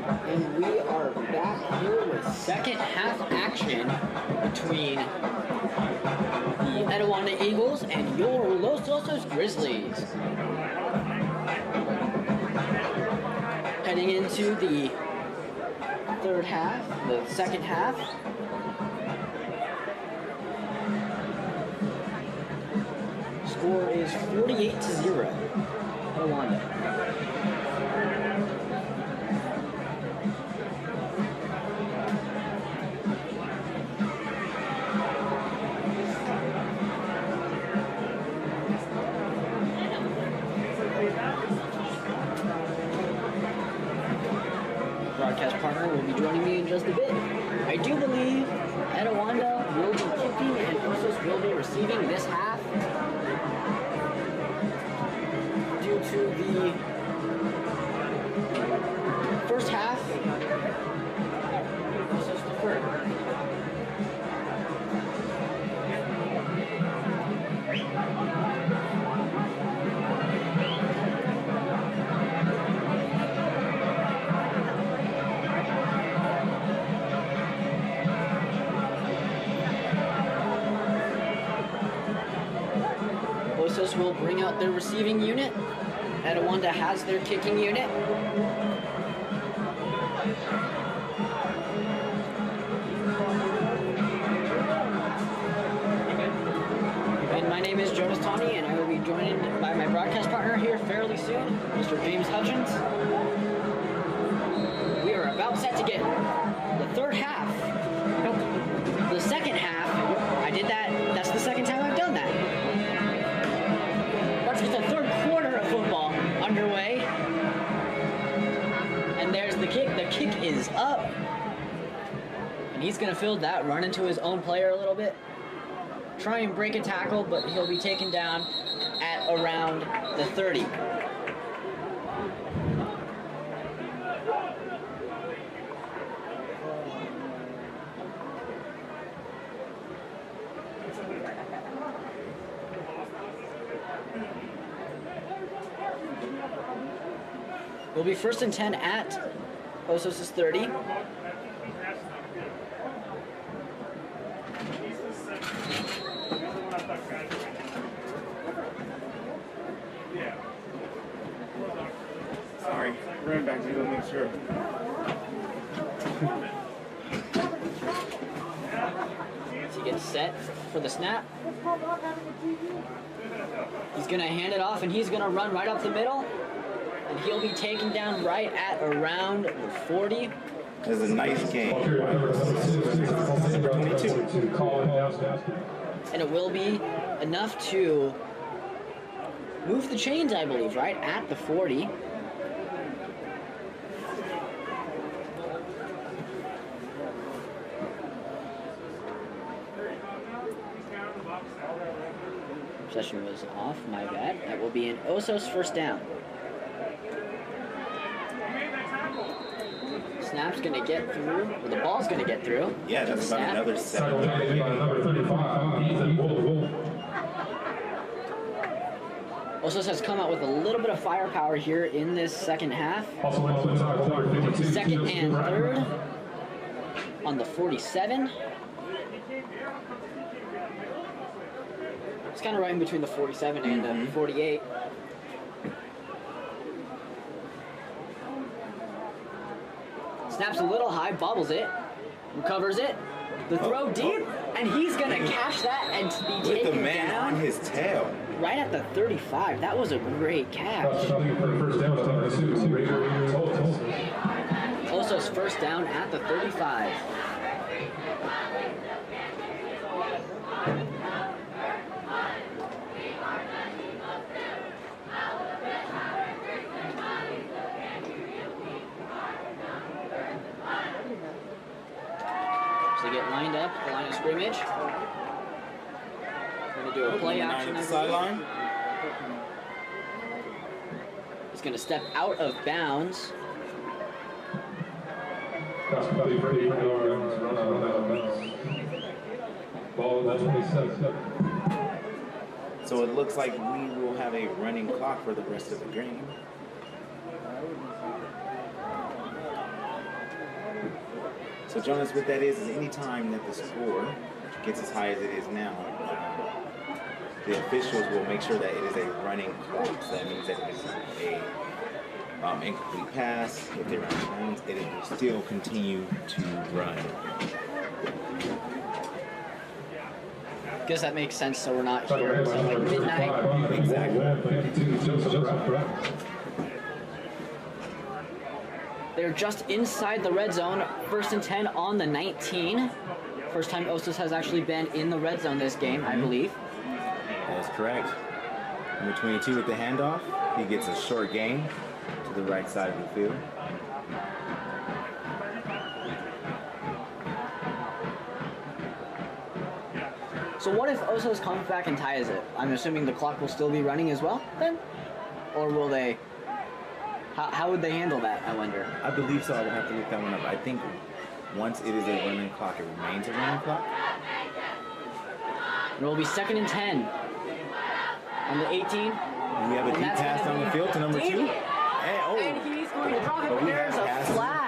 And we are back here with second half action between the Etiwanda Eagles and your Los Osos Grizzlies. Heading into the third half, the second half. Score is 48-0. Etiwanda. Broadcast partner will be joining me in just a bit. I do believe Etiwanda will be kicking and Osos will be receiving this half due to the first half. Osos deferred. Osos will bring out their receiving unit. Etiwanda has their kicking unit. And my name is Jonas Tawny, and I will be joined by my broadcast partner here fairly soon, Mr. James Hutchins. We are about set to get the third half. Nope. The second half. I did that. That's the second time I've done that. It's the third quarter of football underway. And there's the kick. The kick is up. And he's going to field that, run into his own player a little bit. Try and break a tackle, but he'll be taken down at around the 30. Will be 1st and 10 at Osos' 30. Sorry, ran back to go make sure. As he gets set for the snap. He's going to hand it off and he's going to run right up the middle. And he'll be taken down right at around the 40. This is a nice game. And it will be enough to move the chains, I believe, right at the 40. Possession was off, my bad. That will be an Osos first down. Snap's going to get through, or the ball's going to get through. Yeah, that's about another 7. Osos has come out with a little bit of firepower here in this second half. Second and third on the 47. It's kind of right in between the 47 and the 48. Snaps a little high, bobbles it, recovers it. The throw deep, and he's going to catch that and be taken with the man down on his tail. right at the 35. That was a great catch. Osos first down at the 35. So they get lined up at the line of scrimmage. Going to do a play action. Sideline. He's going to step out of bounds. So it looks like we will have a running clock for the rest of the game. So Jonas, what that is any time that the score gets as high as it is now, the officials will make sure that it is a running clock. So that means that if it's a incomplete pass, if they're out of bounds, it will still continue to run. Guess that makes sense, so we're not here until like midnight. Exactly. They're just inside the red zone, 1st and 10 on the 19. First time Osos has actually been in the red zone this game, I believe. That is correct. Number 22 with the handoff. He gets a short gain to the right side of the field. So what if Osos comes back and ties it? I'm assuming the clock will still be running as well, then? Or will they... How would they handle that, I wonder? I believe so. I would have to look that one up. I think once it is a running clock, it remains a running clock. It will be 2nd and 10 on the 18. We have a deep pass down the field to number 2. And he's going to drop it, but there's a flag.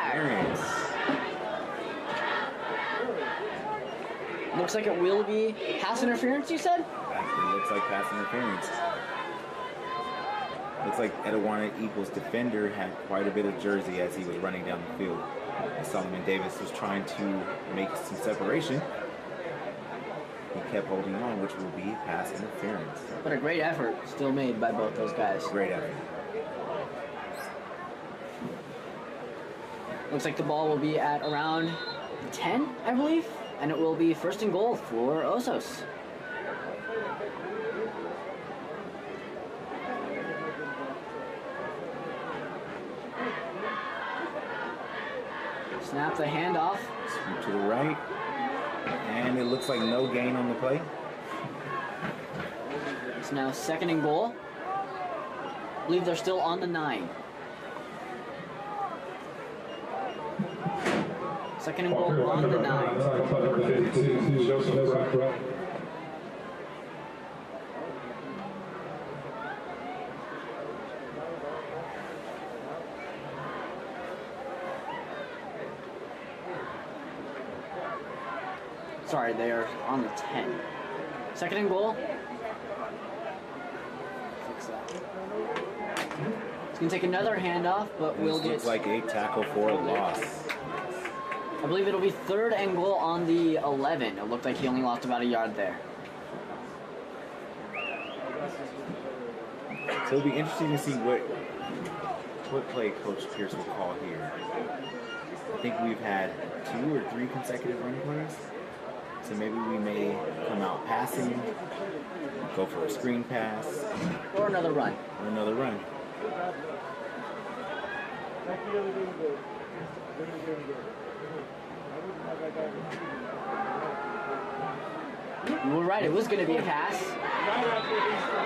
Looks like it will be pass interference, you said? It looks like pass interference. Looks like Etiwanda Eagles defender had quite a bit of jersey as he was running down the field. And Solomon Davis was trying to make some separation. He kept holding on, which will be pass interference. But a great effort still made by both those guys. Great effort. Looks like the ball will be at around 10, I believe. And it will be 1st and goal for Osos. Snap the handoff. Scoop to the right. And it looks like no gain on the play. It's now 2nd and goal. I believe they're still on the 9. 2nd and goal on the 9. Sorry, they are on the 10. 2nd and goal. Fix that. It's going to take another handoff, but we'll get... Looks like a tackle for a loss. I believe it'll be 3rd and goal on the 11. It looked like he only lost about a yard there. So it'll be interesting to see what play Coach Pierce will call here. I think we've had 2 or 3 consecutive run plays. So maybe we may come out passing, go for a screen pass. Or another run. Or another run. You were right, it was going to be a pass.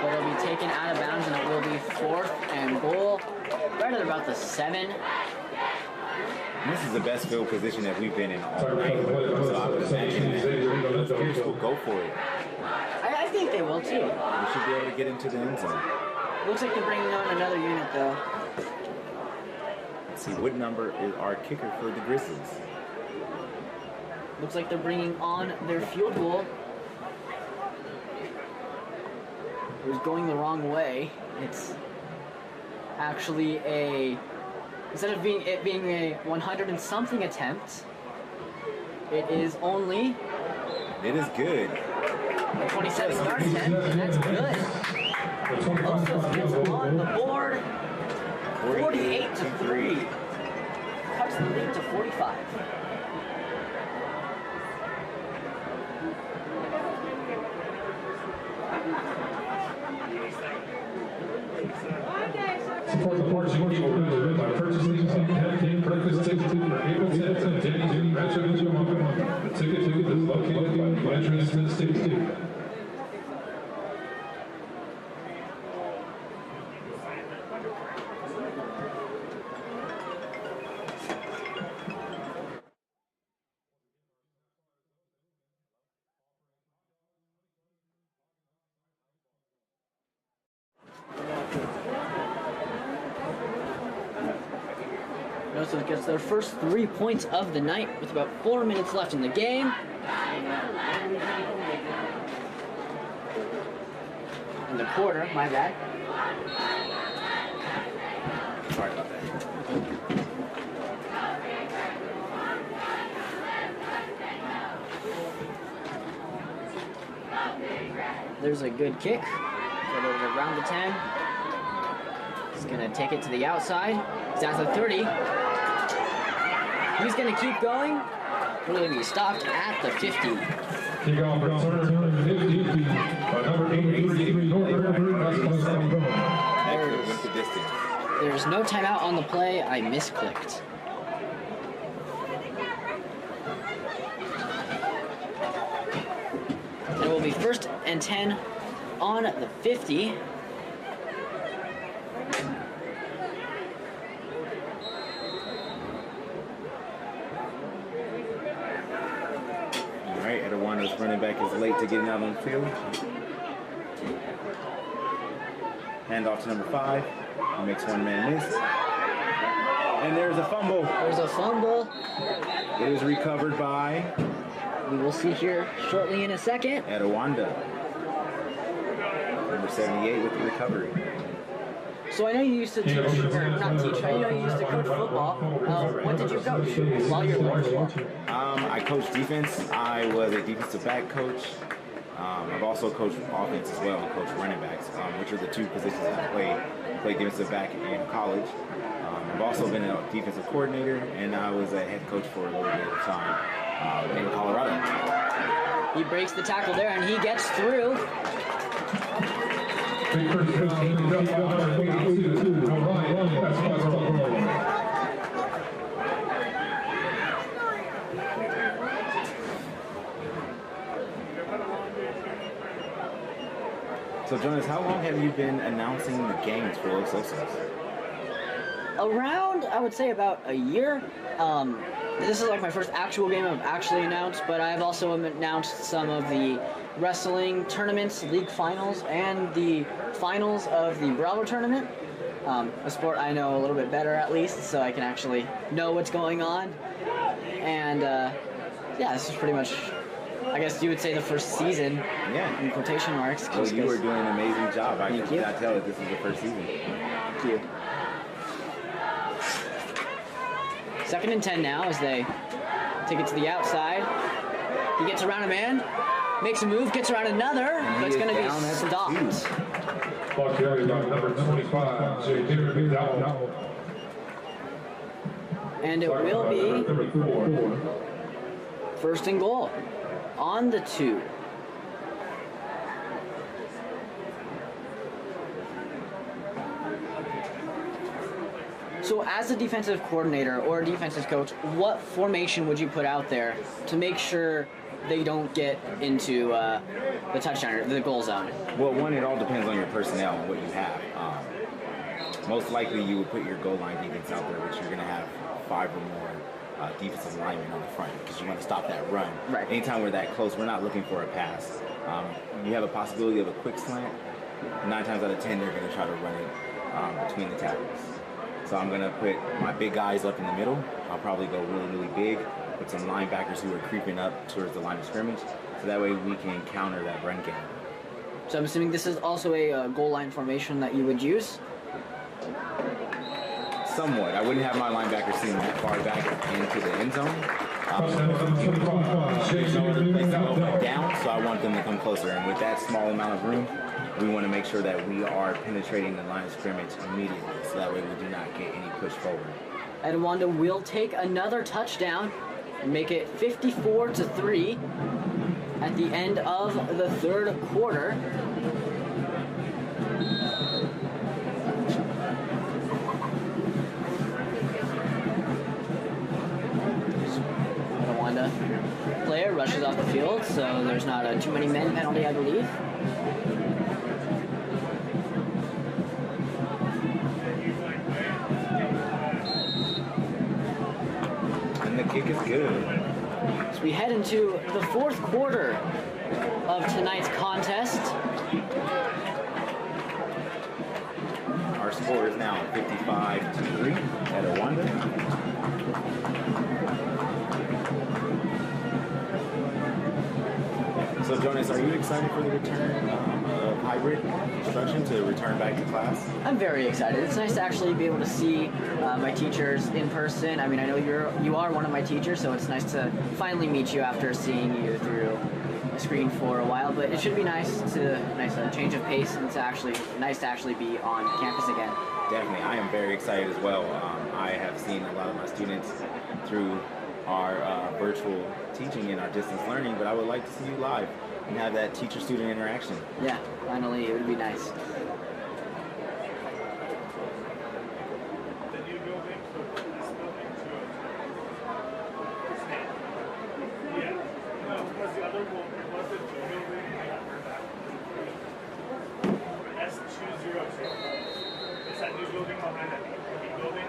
But it'll be taken out of bounds and it will be 4th and goal. Right at about the 7. And this is the best field position that we've been in all night. So I would imagine that Pierce will go for it. I think they will too. We should be able to get into the end zone. Looks like they're bringing on another unit though. Let's see, what number is our kicker for the Grizzlies? Looks like they're bringing on their field goal. It was going the wrong way. It's actually instead of being a 100 and something attempt, it is only... It is good. A 27-yard attempt. That's good. Osos gets on the board. 48-3. Cuts the lead to 45. Support the Portuguese will by purchasing campaign breakfast tickets for April 10th and Denny's Metro Mountain. The ticket is located by the entrance to the stadium. Osos gets their first 3 points of the night with about 4 minutes left in the game. In the quarter, my bad. Sorry about that. There's a good kick. Get over around the 10. He's going to take it to the outside. He's at the 30. He's going to keep going. Will be stopped at the 50. Kickoff return 50 by number 83, There's no timeout on the play. I misclicked. It will be 1st and 10 on the 50. All right, Etiwanda's running back is late to getting out on the field. Hand off to number 5. He makes one man miss. And there's a fumble. There's a fumble. It is recovered by We will see here shortly in a second. Etiwanda. Number 78 with the recovery. So I know you used to teach, or not teach, I know you used to coach football. What did you coach while you were coaching? I coached defense. I was a defensive back coach. I've also coached offense as well and coached running backs, which are the 2 positions I played. I played defensive back in college. I've also been a defensive coordinator, and I was a head coach for a little bit of time in Colorado. He breaks the tackle there, and he gets through. So Jonas, how long have you been announcing the games for Los Osos? Around, I would say about a year. This is like my first actual game I've actually announced, but I've also announced some of the wrestling tournaments, league finals, and the finals of the Bravo tournament. A sport I know a little bit better at least, so I can actually know what's going on. And yeah, this is pretty much, I guess you would say, the first season. Yeah. In quotation marks. So you were doing an amazing job. I Thank can you. not tell that this is the first season. Thank you. 2nd and 10 now as they take it to the outside. He gets around a man, makes a move, gets around another, but it's going to be stopped. Ball carried by number 25, Etowah. And it will be 1st and goal on the 2. So as a defensive coordinator or a defensive coach, what formation would you put out there to make sure they don't get into the touchdown or the goal zone? Well, one, it all depends on your personnel and what you have. Most likely you would put your goal line defense out there, which you're going to have 5 or more defensive linemen on the front because you want to stop that run. Right. Anytime we're that close, we're not looking for a pass. You have a possibility of a quick slant. 9 times out of 10, they're going to try to run it between the tackles. So I'm going to put my big guys up in the middle. I'll probably go really, really big with some linebackers who are creeping up towards the line of scrimmage. So that way we can counter that run game. So I'm assuming this is also a goal line formation that you would use? Somewhat. I wouldn't have my linebackers sitting that far back into the end zone. Down, so I want them to come closer. And with that small amount of room, we want to make sure that we are penetrating the line of scrimmage immediately, so that way we do not get any push forward. Etiwanda will take another touchdown and make it 54-3 at the end of the 3rd quarter. Etiwanda player rushes off the field, so there's not a too many men penalty, I believe. And the kick is good. So we head into the 4th quarter of tonight's contest. Our score is now 55-3 at Etiwanda. So Jonas, are you excited for the return of hybrid instruction to return back to class? I'm very excited. It's nice to actually be able to see my teachers in person. I mean, I know you are one of my teachers, so it's nice to finally meet you after seeing you through a screen for a while. But it should be nice change of pace, and nice to actually be on campus again. Definitely, I am very excited as well. I have seen a lot of my students through our virtual teaching and our distance learning, but I would like to see you live and have that teacher-student interaction. Yeah, finally, it would be nice. The new building, so this building to stand. Yeah. No, because the other one was the new building and I got rid of that. S202. It's that new building behind that new building.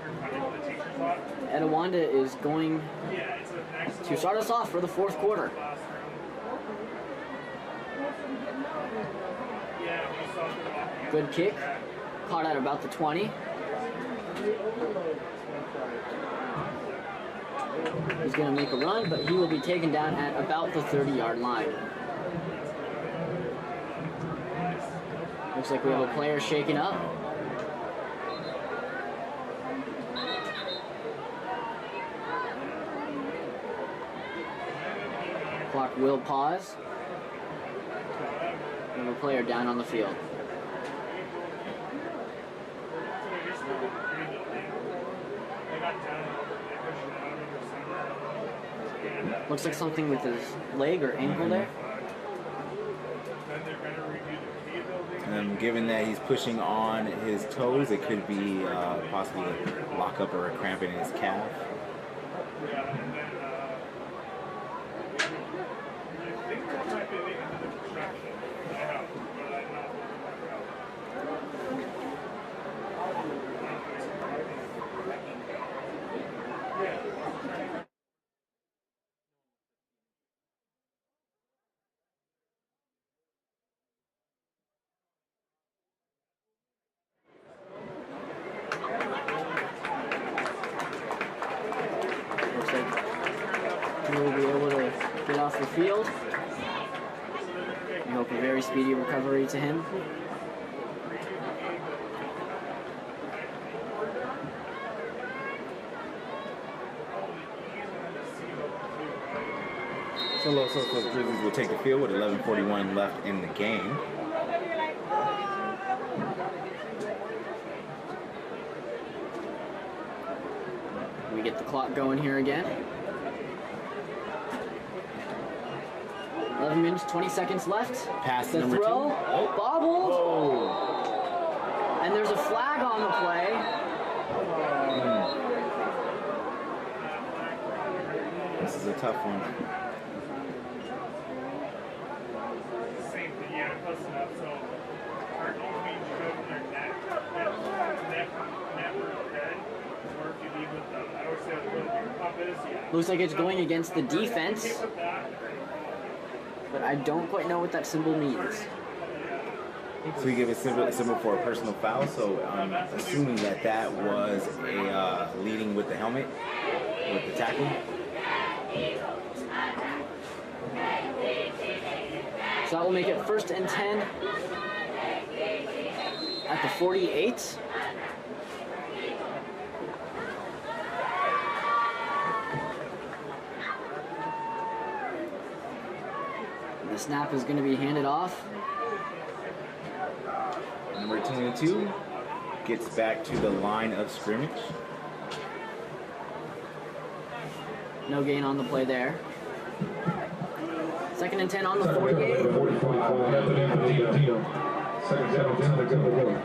You're coming to the teacher's lot. Etiwanda is going Yeah, it's a nice to start us off for the fourth quarter. classroom. Yeah, we saw them walking. Good kick. Caught at about the 20. He's going to make a run, but he will be taken down at about the 30-yard line. Looks like we have a player shaken up. Clock will pause. We have a player down on the field. Looks like something with his leg or ankle there. Given that he's pushing on his toes, it could be possibly a lockup or a cramp in his calf. Looks like he will be able to get off the field. We hope a very speedy recovery to him. So Los Osos Grizzlies will take the field with 11:41 left in the game. We get the clock going here again. 11 minutes, 20 seconds left. Pass The number throw, 2. Oh. bobbled, Oh. and there's a flag on the play. This is a tough one. Same thing, yeah, close enough. So, Cardinals means you go to their neck or head, or if you leave with the, I always say with your compass, yeah. Looks like it's going against the defense, Kick with that. but I don't quite know what that symbol means. So we give a symbol for a personal foul, so I'm assuming that was a leading with the helmet, with the tackle. So that will make it 1st and 10 at the 48. The snap is going to be handed off. Number 22 gets back to the line of scrimmage. No gain on the play there. 2nd and 10 on the 48. Second down, to go.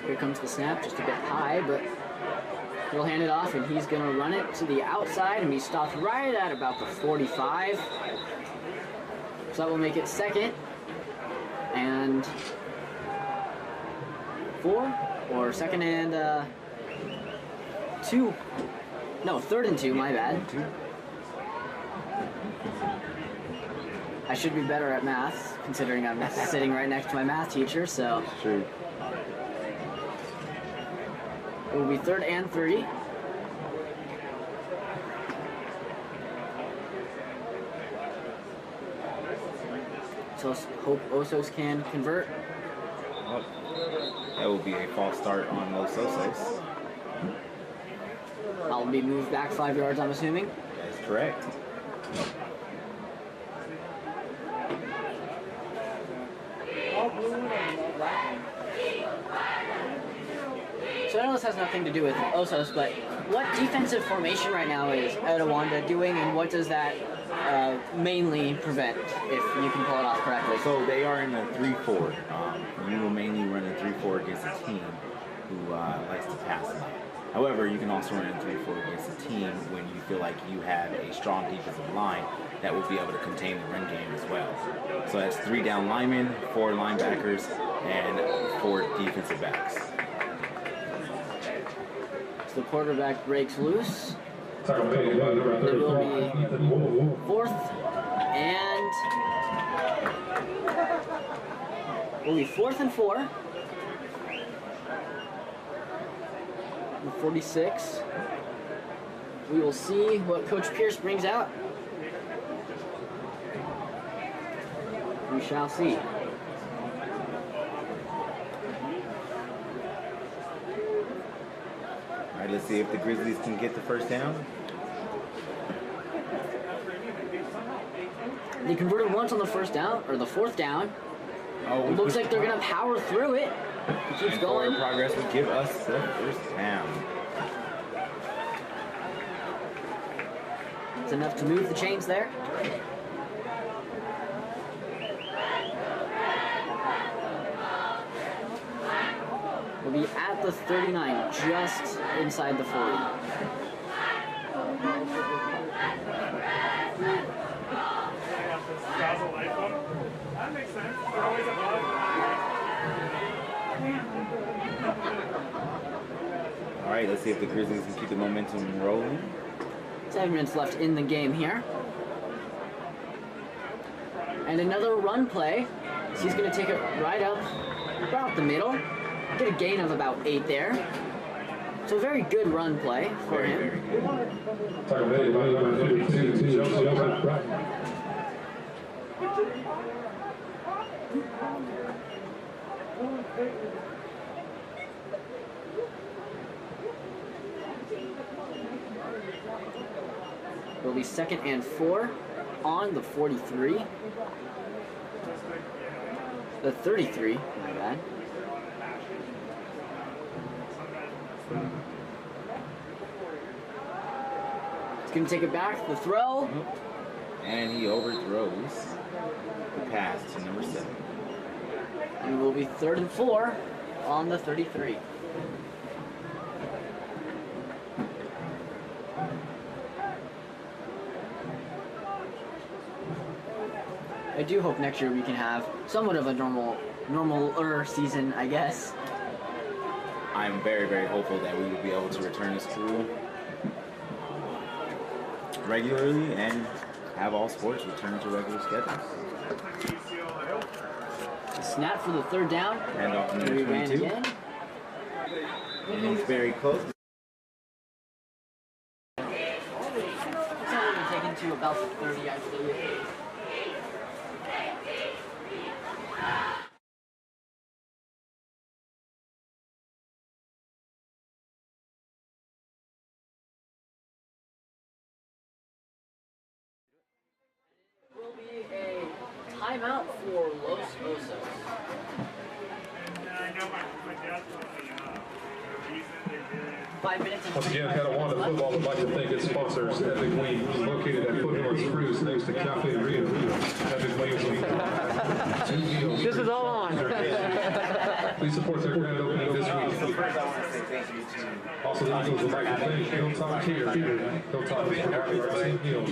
Here comes the snap, just a bit high, but he'll hand it off, and he's going to run it to the outside, and he stops right at about the 45. So that will make it 2nd and 4, or second and 2. No, third and 2, my bad. I should be better at math, considering I'm sitting right next to my math teacher, so. True. It will be third and 3. So hope Osos can convert. Oh, that will be a false start on Los Osos. I'll be moved back 5 yards, I'm assuming. That's correct. So I know this has nothing to do with Osos, but what defensive formation right now is Etiwanda doing, and what does that mainly prevent, if you can pull it off correctly? So they are in a 3-4. You will mainly run a 3-4 against a team who likes to pass a lot. However, you can also run a 3-4 against a team when you feel like you have a strong defensive line that will be able to contain the run game as well. So that's 3 down linemen, 4 linebackers, and 4 defensive backs. So the quarterback breaks loose. It will be 4th and... Will be 4th and 4. 46. We will see what Coach Pierce brings out. We shall see. All right, let's see if the Grizzlies can get the first down. They converted once on the first down, or the 4th down. Oh, it looks like they're going to power through it. It keeps going. Progress will give us the first down. It's enough to move the chains there. We'll be at the 39, just inside the 40. That makes sense. They're always above. All right, let's see if the Grizzlies can keep the momentum rolling. 7 minutes left in the game here. And another run play. So he's going to take it right up about the middle. Get a gain of about 8 there. So a very good run play for him. It'll be 2nd and 4 on the 43. The 33, my bad. He's going to take it back, the throw. And he overthrows the pass to number 7. And it will be 3rd and 4 on the 33. I do hope next year we can have somewhat of a normaler season, I guess. I'm very, very hopeful that we will be able to return to school regularly and have all sports return to regular schedules. Snap for the 3rd down. And off to number 22. And he's very close. It's only taken to about the 30, I believe. Will be a timeout for Los Osos. And I know my dad told me the reason they did it. 5 minutes. Once again, Etiwanda Football would like to thank its sponsors, Epic Wings, located at Footnorth Spruce next to Cafe Rio. Epic Wings will be 2 meals. This is all on. Please support their grand opening this So week. first I want to say thank you to Also, the Eagles would like to thank Hilltop Catering. Hilltop is providing our team meals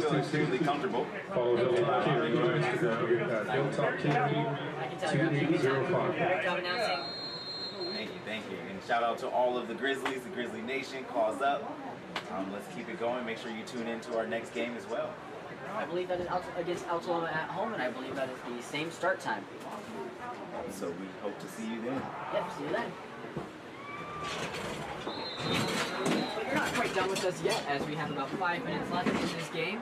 for extremely comfortable. Follow Hilltop Catering on Instagram at Hilltop Catering 2805. Great job announcing. Thank Shout out to all of the Grizzlies, the Grizzly Nation, calls up. Let's keep it going. Make sure you tune in to our next game as well. I believe that is against Etowah at home, and I believe that is the same start time. So we hope to see you then. Yep, see you then. But you're not quite done with us yet, as we have about 5 minutes left in this game.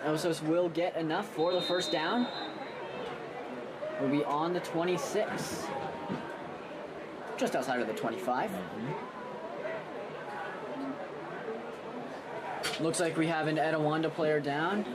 Osos will get enough for the first down. Will be on the 26. Just outside of the 25. Looks like we have an Etiwanda player down.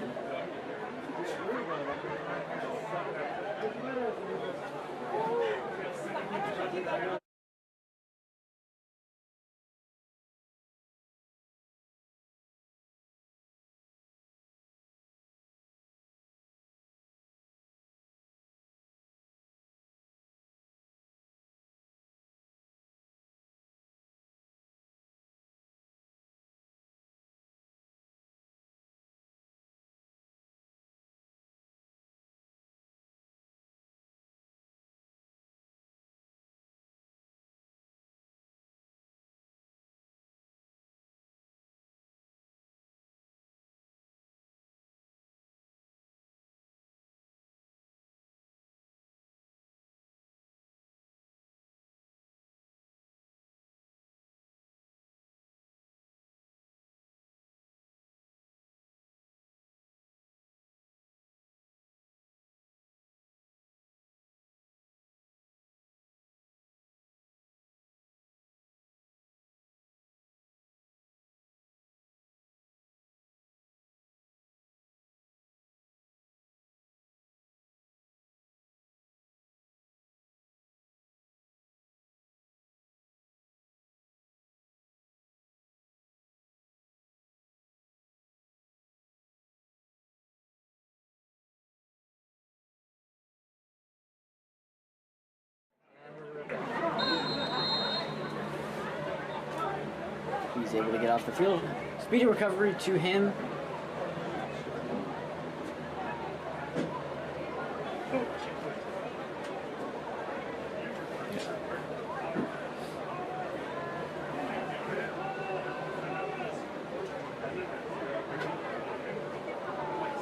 He's able to get off the field. Speedy recovery to him.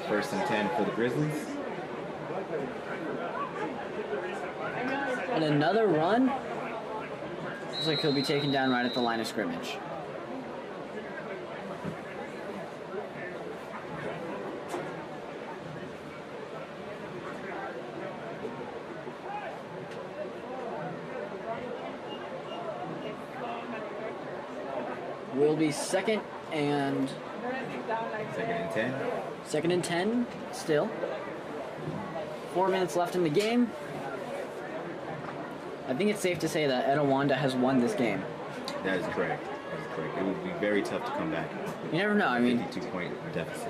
First and 10 for the Grizzlies. And another run. Looks like he'll be taken down right at the line of scrimmage. Will be second and 10. Second and 10 still. 4 minutes left in the game. I think it's safe to say that Etiwanda has won this game. That is correct. That is correct. It would be very tough to come back. You never know. I mean, 52-point deficit.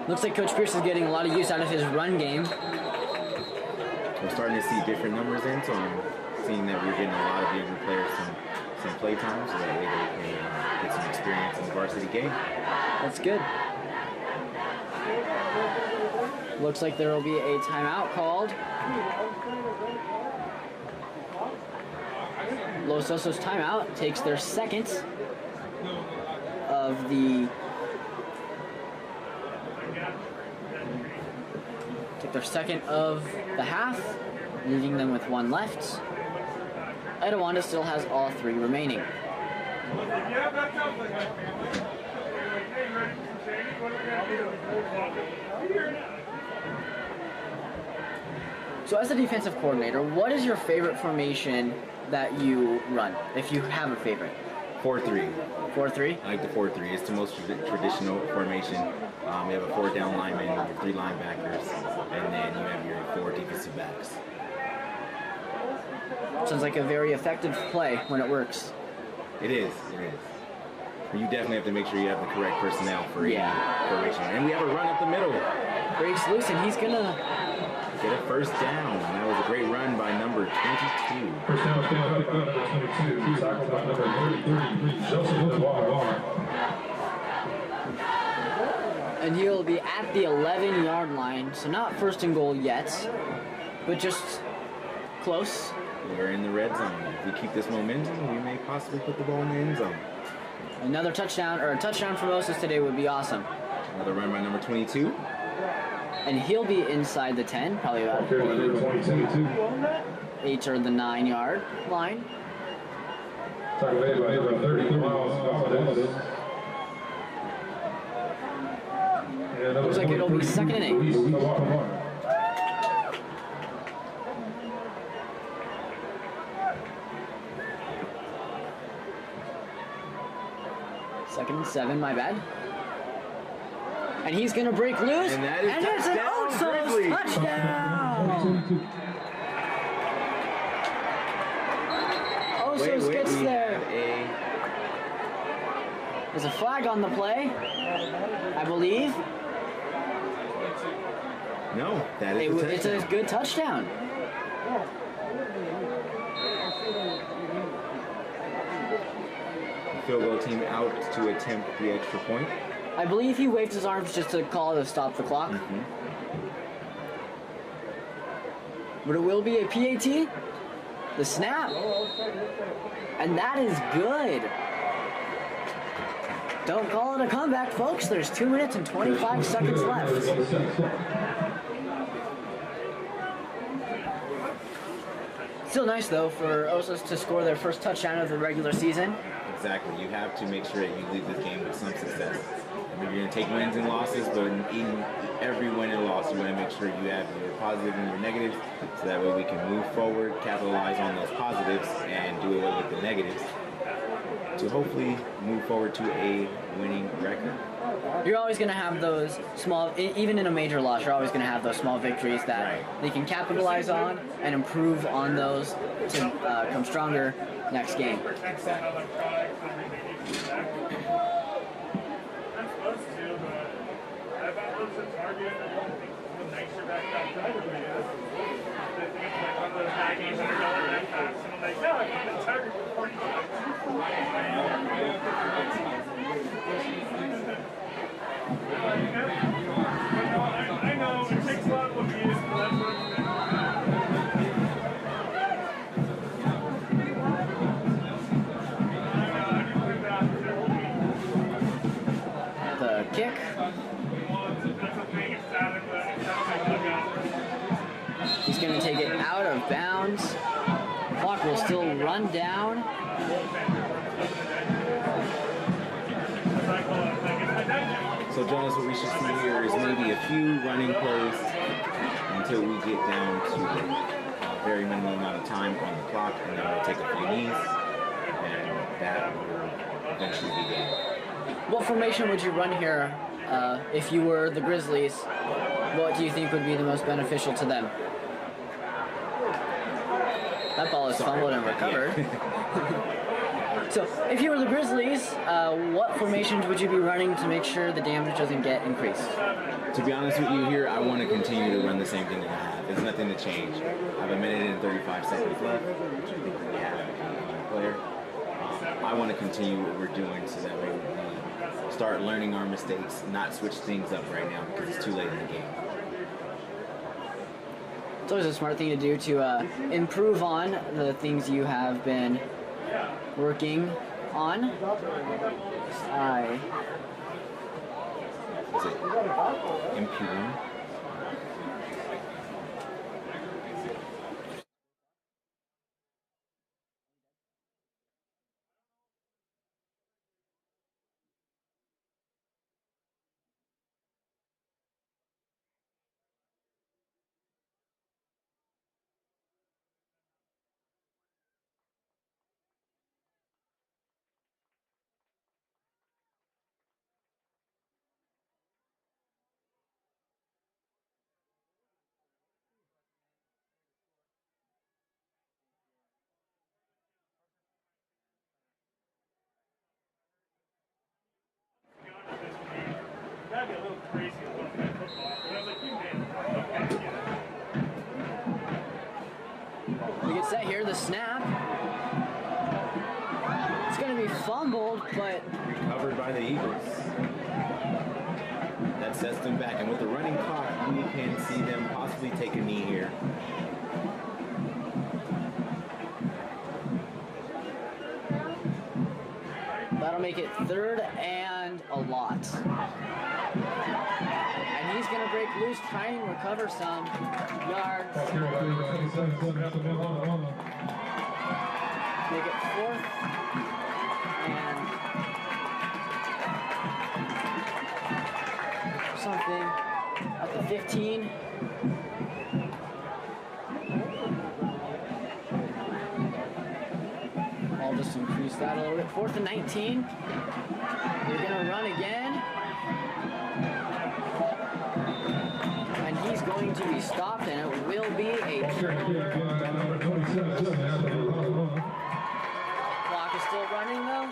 Looks like Coach Pierce is getting a lot of use out of his run game. We're starting to see different numbers in, so I'm seeing that we're getting a lot of younger players some play time, so that way they can get some experience in the varsity game. That's good. Looks like there will be a timeout called. Los Osos timeout takes their second of the half, leaving them with one left. Etiwanda still has all three remaining. So as the defensive coordinator, what is your favorite formation that you run, if you have a favorite? 4-3. 4-3? I like the 4-3. It's the most traditional formation. You have a 4 down lineman, your 3 linebackers, and then you have your 4 defensive backs. Sounds like a very effective play when it works. It is. But you definitely have to make sure you have the correct personnel for each formation. And we have a run up the middle. Breaks loose, and he's gonna get a first down. And that was a great run by number 22. First down, number 22. Tackled by number 33, Joseph Etiwanda. And he'll be at the 11-yard line, so not first and goal yet, but just close. We're in the red zone. If we keep this momentum, we may possibly put the ball in the end zone. Another touchdown, or a touchdown from Osos today would be awesome. Another run by number 22. And he'll be inside the 10, probably about 8 or the 9-yard line. Looks like it'll be 2nd and 8. Second and 7, my bad. And he's gonna break loose. And that is it's an Osos touchdown! Osos gets there. There's a flag on the play, I believe. No, that is a It's a good touchdown. Field goal team out to attempt the extra point. I believe he waved his arms just to call to stop the clock. But it will be a PAT. The snap. And that is good. Don't call it a comeback, folks. There's 2 minutes and 25 seconds left. Still nice, though, for Osos to score their first touchdown of the regular season. Exactly. You have to make sure that you leave this game with some success. You're going to take wins and losses, but in every win and loss, you want to make sure you have your positives and your negatives, so that way we can move forward, capitalize on those positives, and do away with the negatives to hopefully move forward to a winning record. You're always going to have those small, even in a major loss, you're always going to have those small victories that they can capitalize on and improve on those to come stronger next game. I know, it takes a lot of abuse, but that's what The kick. He's going to take it out of bounds. Clock will still run down. So Jonas, what we should see here is maybe a few running plays until we get down to a very minimum amount of time on the clock, and then we'll take a few knees, and that will eventually be game. What formation would you run here if you were the Grizzlies? What do you think would be the most beneficial to them? That ball is fumbled and recovered. So, if you were the Grizzlies, what formations would you be running to make sure the damage doesn't get increased? To be honest with you here, I want to continue to run the same thing that I have. There's nothing to change. I have a minute and 35 seconds left, which I think we have a player. I want to continue what we're doing so that way we start learning our mistakes, not switch things up right now because it's too late in the game. It's always a smart thing to do to improve on the things you have been working on. Is it MP1? That'd be a little crazy to look at football. But I was like, you made it. We get set here, the snap. It's going to be fumbled, but Recovered by the Eagles. That's sets them back. And with the running clock, we can see them possibly take a knee here. That'll make it 3rd and a lot. And he's going to break loose, try and recover some yards. Make it 4th and something at the 15. I'll just increase that a little bit. 4th and 19. They're going to run again. And he's going to be stopped, and it will be a turnover. Clock is still running, though.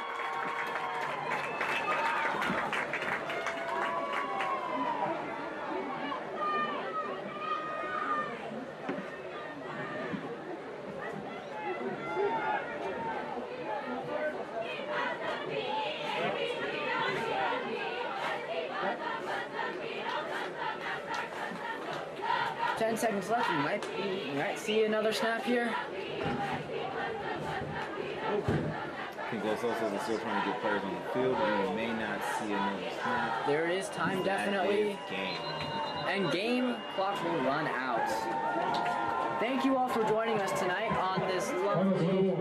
Ten seconds left. We might see another snap here. I think Los Osos are still trying to get players on the field, and we may not see another snap. There is time, definitely. Game. And game clock will run out. Thank you all for joining us tonight on this lovely day.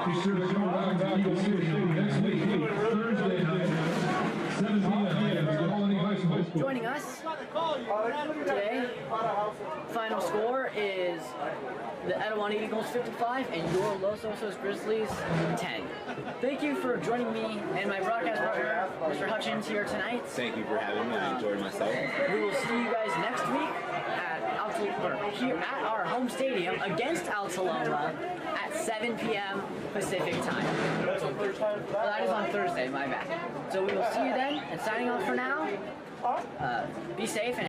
Be sure to come out to Eagle City next week, Thursday night, 7 p.m. Colony High School. Joining us today, final score is the Etowah Eagles 55 and your Los Osos Grizzlies 10. Thank you for joining me and my broadcast partner, Mr. Hutchins, here tonight. Thank you for having me. I enjoyed myself. We will see you guys next week here at our home stadium against Altaloma at 7 p.m. Pacific time. Well, that is on Thursday, my bad. So we will see you then, and signing off for now, be safe and